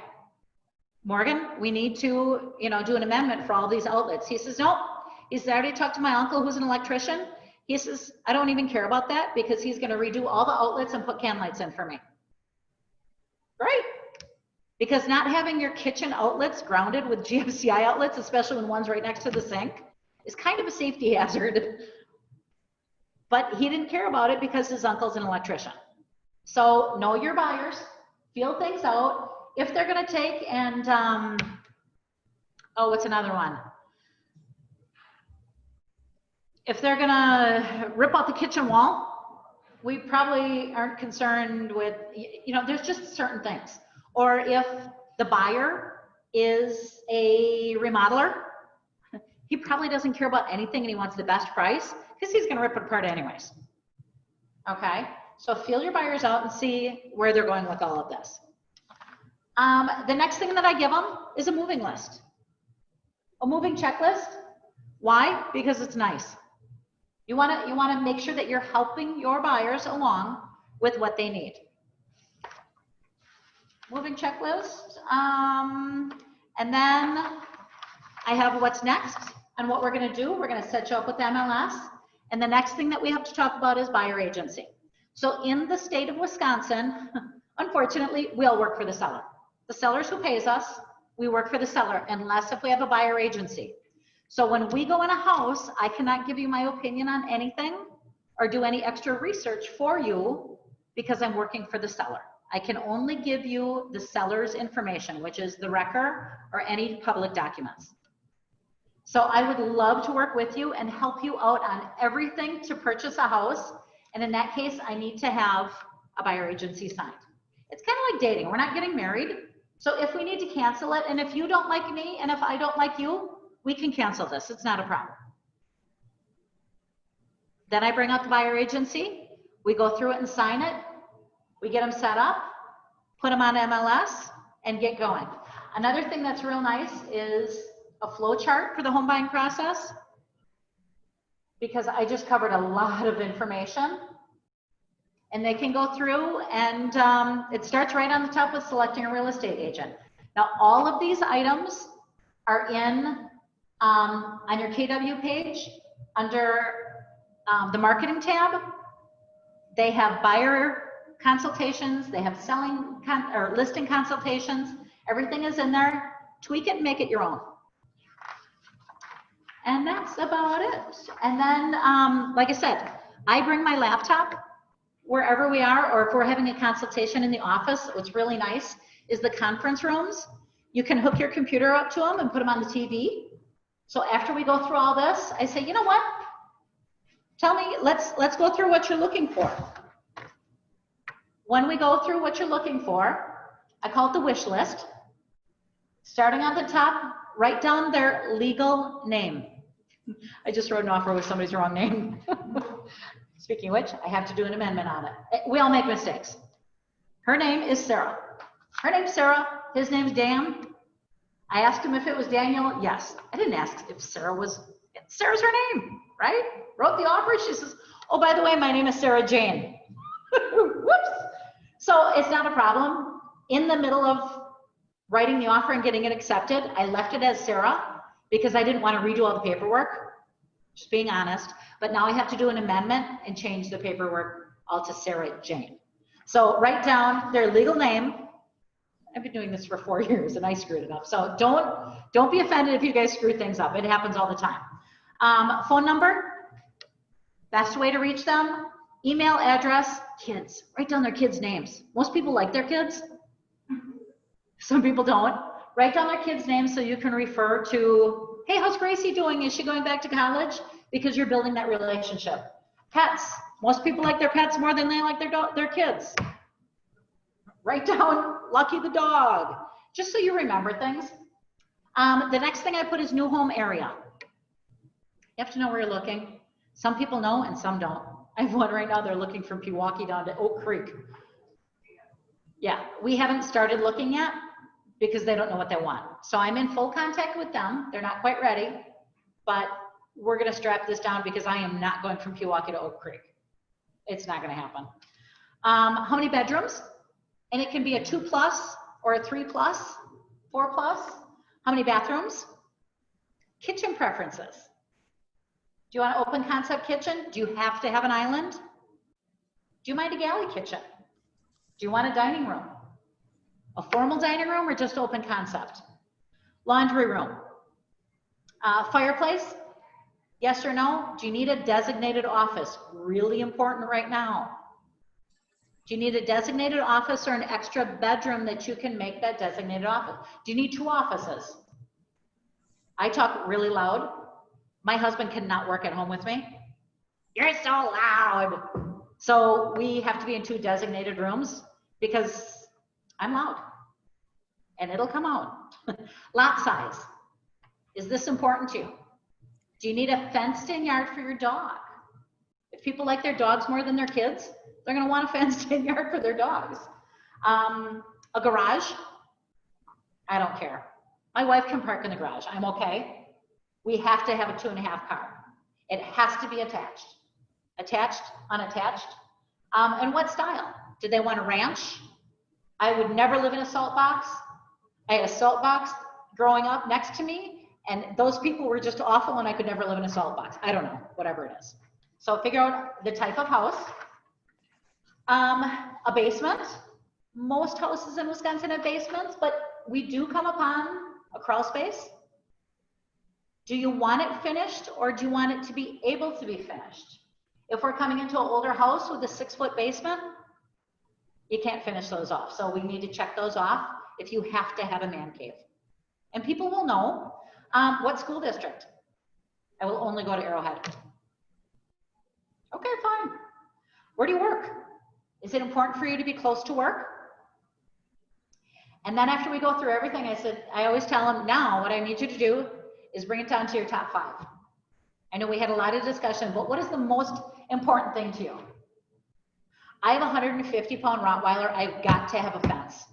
Morgan, we need to, you know, do an amendment for all these outlets. He says, nope. He said, I already talked to my uncle who's an electrician. He says, I don't even care about that because he's going to redo all the outlets and put can lights in for me. Right? Because not having your kitchen outlets grounded with GFCI outlets, especially when one's right next to the sink, is kind of a safety hazard. But he didn't care about it because his uncle's an electrician. So know your buyers, feel things out. If they're going to take and, oh, what's another one? If they're going to rip out the kitchen wall, we probably aren't concerned with, you know, there's just certain things. Or if the buyer is a remodeler, he probably doesn't care about anything and he wants the best price because he's going to rip it apart anyways. Okay, so feel your buyers out and see where they're going with all of this. The next thing that I give them is a moving list, a moving checklist. Why? Because it's nice. You want to make sure that you're helping your buyers along with what they need. Moving checklist, and then I have what's next and what we're going to do. We're going to set you up with MLS, and the next thing that we have to talk about is buyer agency. So in the state of Wisconsin, unfortunately, we all work for the seller. The seller's who pays us. We work for the seller unless if we have a buyer agency. So when we go in a house, I cannot give you my opinion on anything or do any extra research for you because I'm working for the seller. I can only give you the seller's information, which is the record or any public documents. So I would love to work with you and help you out on everything to purchase a house. And in that case, I need to have a buyer agency signed. It's kind of like dating. We're not getting married. So if we need to cancel it, and if you don't like me, and if I don't like you, we can cancel this. It's not a problem. Then I bring out the buyer agency. We go through it and sign it. We get them set up, put them on MLS, and get going. Another thing that's real nice is a flow chart for the home buying process, because I just covered a lot of information. And they can go through, and it starts right on the top with selecting a real estate agent. Now, all of these items are in on your KW page under the marketing tab. They have buyer consultations, they have selling or listing consultations. Everything is in there. Tweak it and make it your own. And that's about it. And then, like I said, I bring my laptop wherever we are, or if we're having a consultation in the office. What's really nice is the conference rooms. You can hook your computer up to them and put them on the TV. So after we go through all this, I say, you know what? Tell me, let's go through what you're looking for. When we go through what you're looking for, I call it the wish list. Starting on the top, write down their legal name. I just wrote an offer with somebody's wrong name. Speaking of which, I have to do an amendment on it. We all make mistakes. Her name is Sarah. Her name's Sarah. His name's Dan. I asked him if it was Daniel. Yes. I didn't ask if Sarah was, Sarah's her name, right? Wrote the offer. She says, oh, by the way, my name is Sarah Jane. Whoops. So it's not a problem. In the middle of writing the offer and getting it accepted, I left it as Sarah because I didn't want to redo all the paperwork, just being honest. But now I have to do an amendment and change the paperwork all to Sarah Jane. So write down their legal name. I've been doing this for 4 years and I screwed it up. So don't be offended if you guys screw things up. It happens all the time. Phone number, best way to reach them, email address, kids. Write down their kids' names. Most people like their kids. Some people don't. Write down their kids' names so you can refer to, hey, how's Gracie doing? Is she going back to college? Because you're building that relationship. Pets. Most people like their pets more than they like their kids. Write down Lucky the dog, just so you remember things. The next thing I put is new home area. You have to know where you're looking. Some people know and some don't. I have one right now, they're looking from Pewaukee down to Oak Creek. Yeah, we haven't started looking yet because they don't know what they want. So I'm in full contact with them. They're not quite ready, but we're gonna strap this down because I am not going from Pewaukee to Oak Creek. It's not gonna happen. How many bedrooms? And it can be a 2+ or a 3+, 4+. How many bathrooms? Kitchen preferences. Do you want an open concept kitchen? Do you have to have an island? Do you mind a galley kitchen? Do you want a dining room? A formal dining room or just open concept? Laundry room. Fireplace? Yes or no? Do you need a designated office? Really important right now. Do you need a designated office or an extra bedroom that you can make that designated office? Do you need 2 offices? I talk really loud. My husband cannot work at home with me. You're so loud. So we have to be in 2 designated rooms because I'm loud and it'll come out. Lot size. Is this important to you? Do you need a fenced-in yard for your dog? If people like their dogs more than their kids, they're going to want a fenced-in yard for their dogs. A garage? I don't care. My wife can park in the garage. I'm okay. We have to have a 2.5 car. It has to be attached. Attached, unattached. And what style? Do they want a ranch? I would never live in a salt box. I had a salt box growing up next to me, and those people were just awful, and I could never live in a salt box. I don't know, whatever it is. So figure out the type of house. A basement. Most houses in Wisconsin have basements, but we do come upon a crawl space. Do you want it finished or do you want it to be able to be finished? If we're coming into an older house with a 6-foot basement, you can't finish those off. So we need to check those off if you have to have a man cave. And people will know. What school district? I will only go to Arrowhead. Okay, fine. Where do you work? Is it important for you to be close to work? And then after we go through everything, I always tell them, now what I need you to do is bring it down to your top 5. I know we had a lot of discussion, but what is the most important thing to you? I have a 150-pound Rottweiler. I've got to have a fence.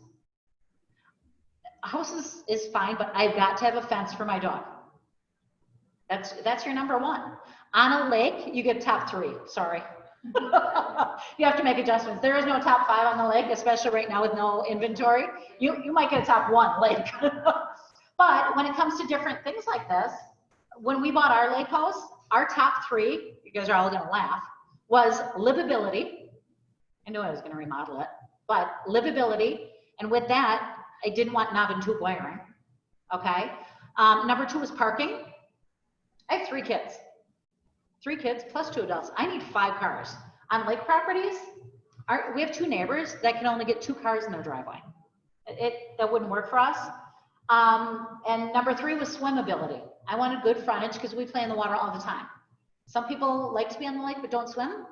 A house is fine, but I've got to have a fence for my dog. That's your number 1. On a lake, you get top 3. Sorry. You have to make adjustments. There is no top 5 on the lake, especially right now with no inventory. You might get a top 1 lake. But when it comes to different things like this, when we bought our lake house, our top 3, you guys are all gonna laugh, was livability. I knew I was gonna remodel it, but livability. And with that, I didn't want knob and tube wiring, okay? Number 2 was parking. I have 3 kids. 3 kids plus 2 adults. I need 5 cars. On lake properties, we have 2 neighbors that can only get 2 cars in their driveway. That wouldn't work for us. And number 3 was swimmability. I wanted good frontage because we play in the water all the time. Some people like to be on the lake but don't swim.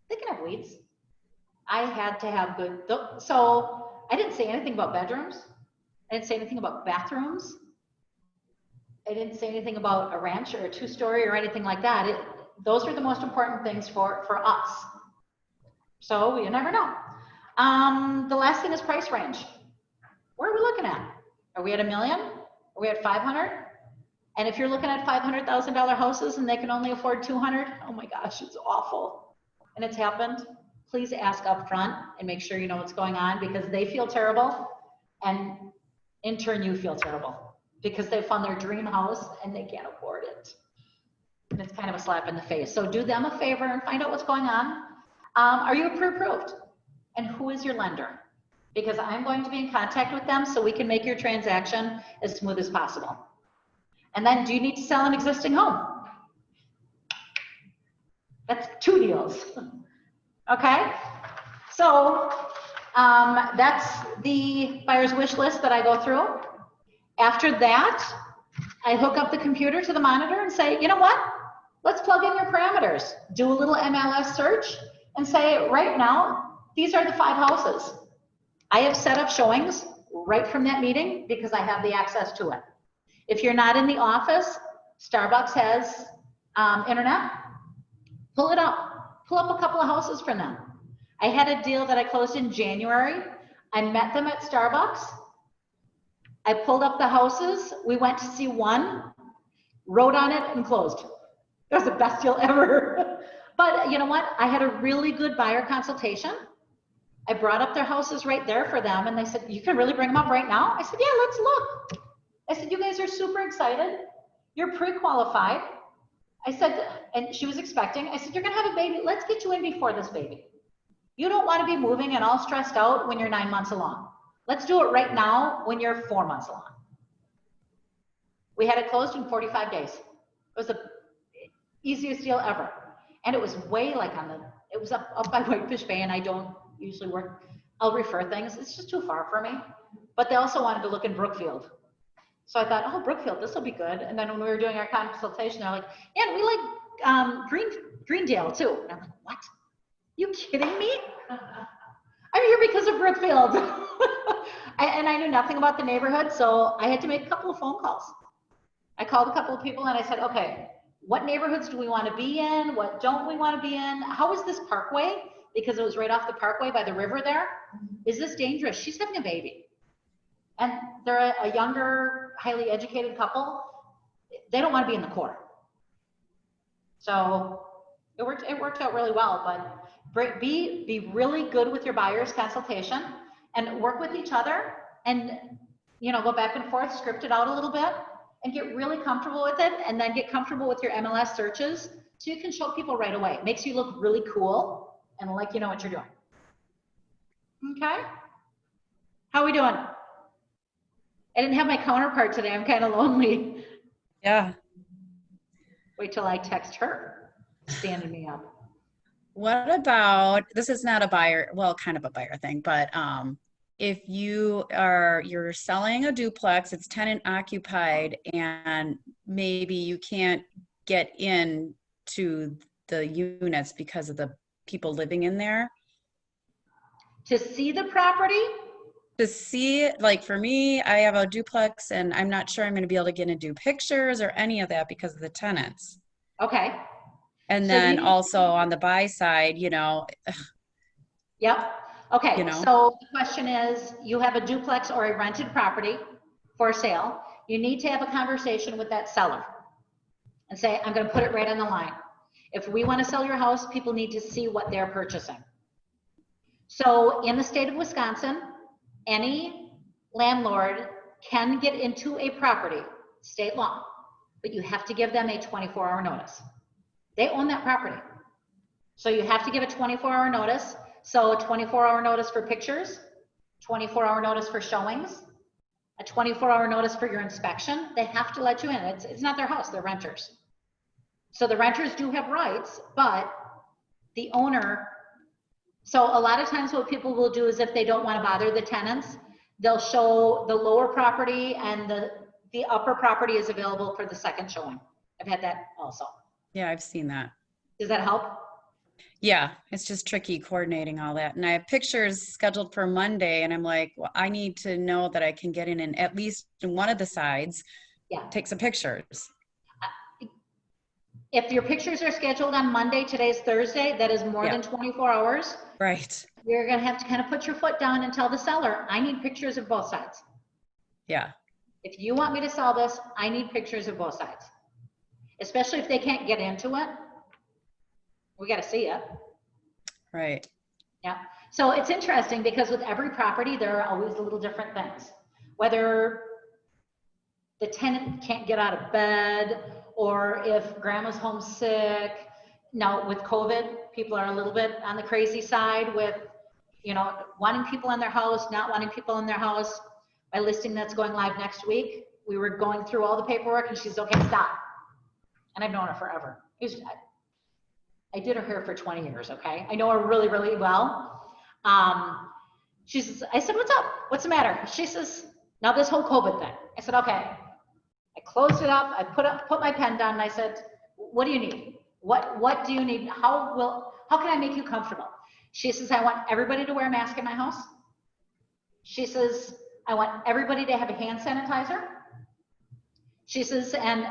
They can have weeds. I had to have good, so I didn't say anything about bedrooms. I didn't say anything about bathrooms. I didn't say anything about a ranch or a 2-story or anything like that. Those are the most important things for us. So you never know. The last thing is price range. Where are we looking at? Are we at $1 million? Are we at 500? And if you're looking at $500,000 houses and they can only afford 200, oh my gosh, it's awful. And it's happened. Please ask up front and make sure you know what's going on, because they feel terrible. And in turn, you feel terrible because they found their dream house and they can't afford it. And it's kind of a slap in the face. So do them a favor and find out what's going on. Are you pre-approved? and who is your lender? Because I'm going to be in contact with them so we can make your transaction as smooth as possible. And then, do you need to sell an existing home? That's 2 deals. Okay? So that's the buyer's wish list that I go through. After that, I hook up the computer to the monitor and say, you know what? Let's plug in your parameters. Do a little MLS search and say, right now, these are the 5 houses. I have set up showings right from that meeting because I have the access to it. If you're not in the office, Starbucks has internet. Pull it up. Pull up a couple of houses from them. I had a deal that I closed in January. I met them at Starbucks. I pulled up the houses. We went to see one, wrote on it, and closed. It was the best deal ever. But you know what? I had a really good buyer consultation. I brought up their houses right there for them, and they said, you can really bring them up right now? I said, yeah, let's look. I said, you guys are super excited. You're pre-qualified. I said, and she was expecting, I said, you're gonna have a baby. Let's get you in before this baby. You don't wanna be moving and all stressed out when you're 9 months along. Let's do it right now when you're 4 months along. We had it closed in 45 days. It was the easiest deal ever. And it was way like it was up by Whitefish Bay, and I don't usually work, I'll refer things. It's just too far for me. But they also wanted to look in Brookfield. So I thought, oh, Brookfield, this will be good. And then when we were doing our consultation, they're like, yeah, we like Greendale too. And I'm like, what? You kidding me? I'm here because of Brookfield. And I knew nothing about the neighborhood, so I had to make a couple of phone calls. I called a couple of people and I said, okay, what neighborhoods do we want to be in? What don't we want to be in? How is this parkway? Because it was right off the parkway by the river there. Is this dangerous? She's having a baby. And they're a younger, highly educated couple. They don't want to be in the core. So it worked out really well, but be really good with your buyer's consultation and work with each other and, you know, go back and forth, script it out a little bit and get really comfortable with it, and then get comfortable with your MLS searches so you can show people right away. It makes you look really cool and like you know what you're doing. Okay? How are we doing? I didn't have my counterpart today. I'm kind of lonely. Yeah. Wait till I text her, standing me up. What about, this is not a buyer, well, kind of a buyer thing, but if you're selling a duplex, it's tenant occupied, and maybe you can't get in to the units because of the people living in there. To see the property? To see, like for me, I have a duplex and I'm not sure I'm going to be able to get into pictures or any of that because of the tenants. Okay. And So then also on the buy side, you know. Yep. Okay. You know. So the question is, you have a duplex or a rented property for sale. You need to have a conversation with that seller and say, I'm going to put it right on the line. If we want to sell your house, people need to see what they're purchasing. So in the state of Wisconsin, any landlord can get into a property, state law, but you have to give them a 24-hour notice. They own that property. So you have to give a 24-hour notice. So a 24-hour notice for pictures, 24-hour notice for showings, a 24-hour notice for your inspection. They have to let you in. It's not their house, they're renters. So the renters do have rights, but the owner, so a lot of times what people will do is if they don't want to bother the tenants, they'll show the lower property and the upper property is available for the second showing. I've had that also. Yeah, I've seen that. Does that help? Yeah, it's just tricky coordinating all that. And I have pictures scheduled for Monday and I'm like, well, I need to know that I can get in and at least in one of the sides, take some pictures. If your pictures are scheduled on Monday, today's Thursday, that is more than 24 hours. Right. You're going to have to kind of put your foot down and tell the seller, I need pictures of both sides. Yeah. If you want me to sell this, I need pictures of both sides. Especially if they can't get into it. We got to see it. Right. Yeah. So it's interesting because with every property, there are always little different things. Whether the tenant can't get out of bed, or if grandma's homesick. Now with COVID, people are a little bit on the crazy side with you know, wanting people in their house, not wanting people in their house. My listing that's going live next week, we were going through all the paperwork and she's, okay, stop. And I've known her forever. I did her hair for 20 years, okay? I know her really, really well. She says, I said, what's up? What's the matter? She says, now this whole COVID thing. I said, okay. I closed it up. I put my pen down and I said, what do you need? What do you need? How can I make you comfortable? She says, I want everybody to wear a mask in my house. She says, I want everybody to have a hand sanitizer. She says, and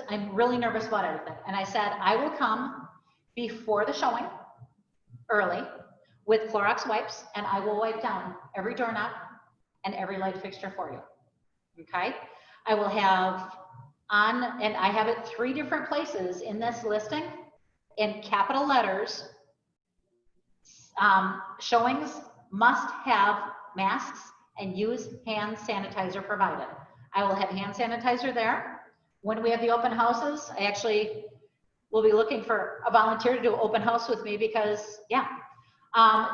I'm really nervous about everything. And I said, I will come before the showing, early, with Clorox wipes, and I will wipe down every doorknob and every light fixture for you, okay? I will have and I have it 3 different places in this listing, in capital letters, showings must have masks and use hand sanitizer provided. I will have hand sanitizer there. When we have the open houses, I actually will be looking for a volunteer to do an open house with me because, yeah,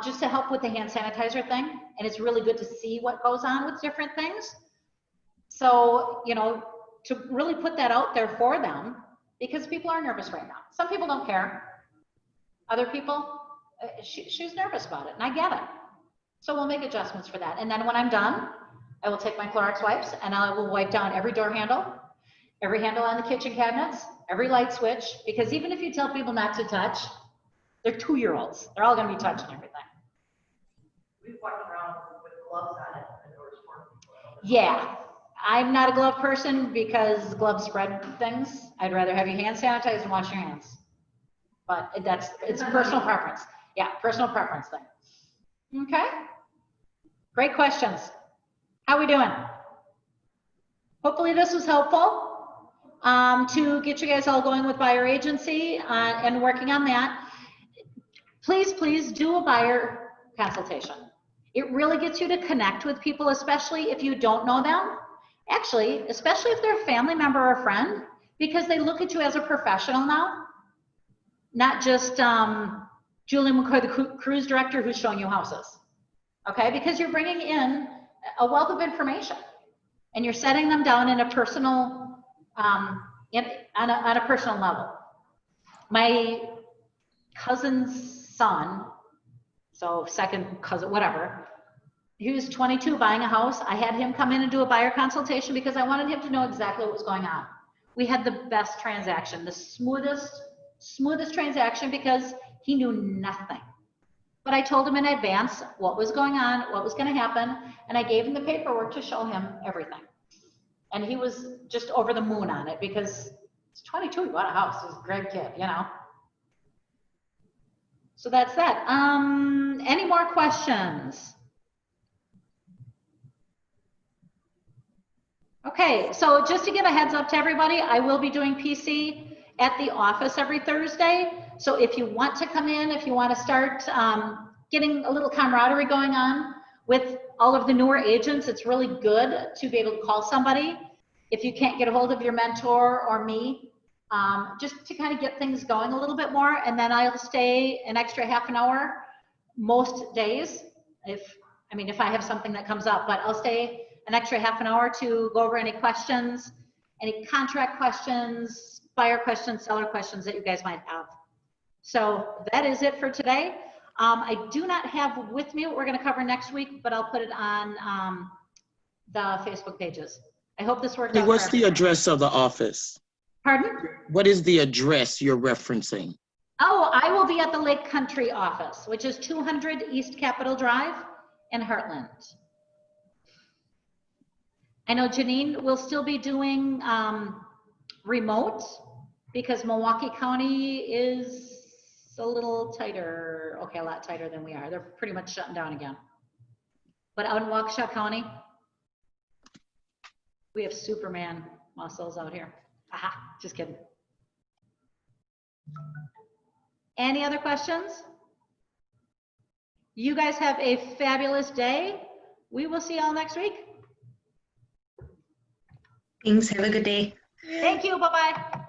just to help with the hand sanitizer thing. And it's really good to see what goes on with different things. So, you know, to really put that out there for them, because people are nervous right now. Some people don't care. Other people, she's nervous about it, and I get it. So we'll make adjustments for that. And then when I'm done, I will take my Clorox wipes and I will wipe down every door handle, every handle on the kitchen cabinets, every light switch, because even if you tell people not to touch, they're 2-year-olds. They're all gonna be touching everything. We've walked around with gloves on it and doors for people. Yeah, I'm not a glove person because gloves spread things. I'd rather have your hand sanitized and wash your hands. But it's personal preference. Yeah, personal preference thing. Okay. Great questions. How we doing? Hopefully this was helpful to get you guys all going with buyer agency and working on that. Please do a buyer consultation. It really gets you to connect with people, especially if you don't know them. Actually, especially if they're a family member or a friend, because they look at you as a professional now, not just Julie McCoy, the cruise director who's showing you houses. Okay, because you're bringing in a wealth of information and you're setting them down in a personal, on a personal level. My cousin's son, so second cousin, whatever, he was 22 buying a house. I had him come in and do a buyer consultation because I wanted him to know exactly what was going on. We had the best transaction, the smoothest transaction because he knew nothing. But I told him in advance what was going on, what was going to happen, and I gave him the paperwork to show him everything. And he was just over the moon on it because he's 22, he bought a house, he's a great kid, you know. So that's that. Any more questions? Okay, so just to give a heads up to everybody, I will be doing PC at the office every Thursday. So if you want to come in, if you want to start getting a little camaraderie going on with all of the newer agents, it's really good to be able to call somebody. If you can't get a hold of your mentor or me, just to kind of get things going a little bit more. And then I'll stay an extra half an hour most days. If I have something that comes up, but I'll stay an extra half an hour to go over any questions, any contract questions, buyer questions, seller questions that you guys might have. So that is it for today. I do not have with me what we're going to cover next week, but I'll put it on the Facebook pages. I hope this worked out. What's the address of the office? Pardon? What is the address you're referencing? Oh, I will be at the Lake Country office, which is 200 East Capitol Drive in Heartland. I know Janine will still be doing remote because Milwaukee County is a little tighter. Okay, a lot tighter than we are. They're pretty much shutting down again. But out in Waukesha County, we have Superman muscles out here. Aha, just kidding. Any other questions? You guys have a fabulous day. We will see y'all next week. Thanks. Have a good day. Thank you. Bye-bye.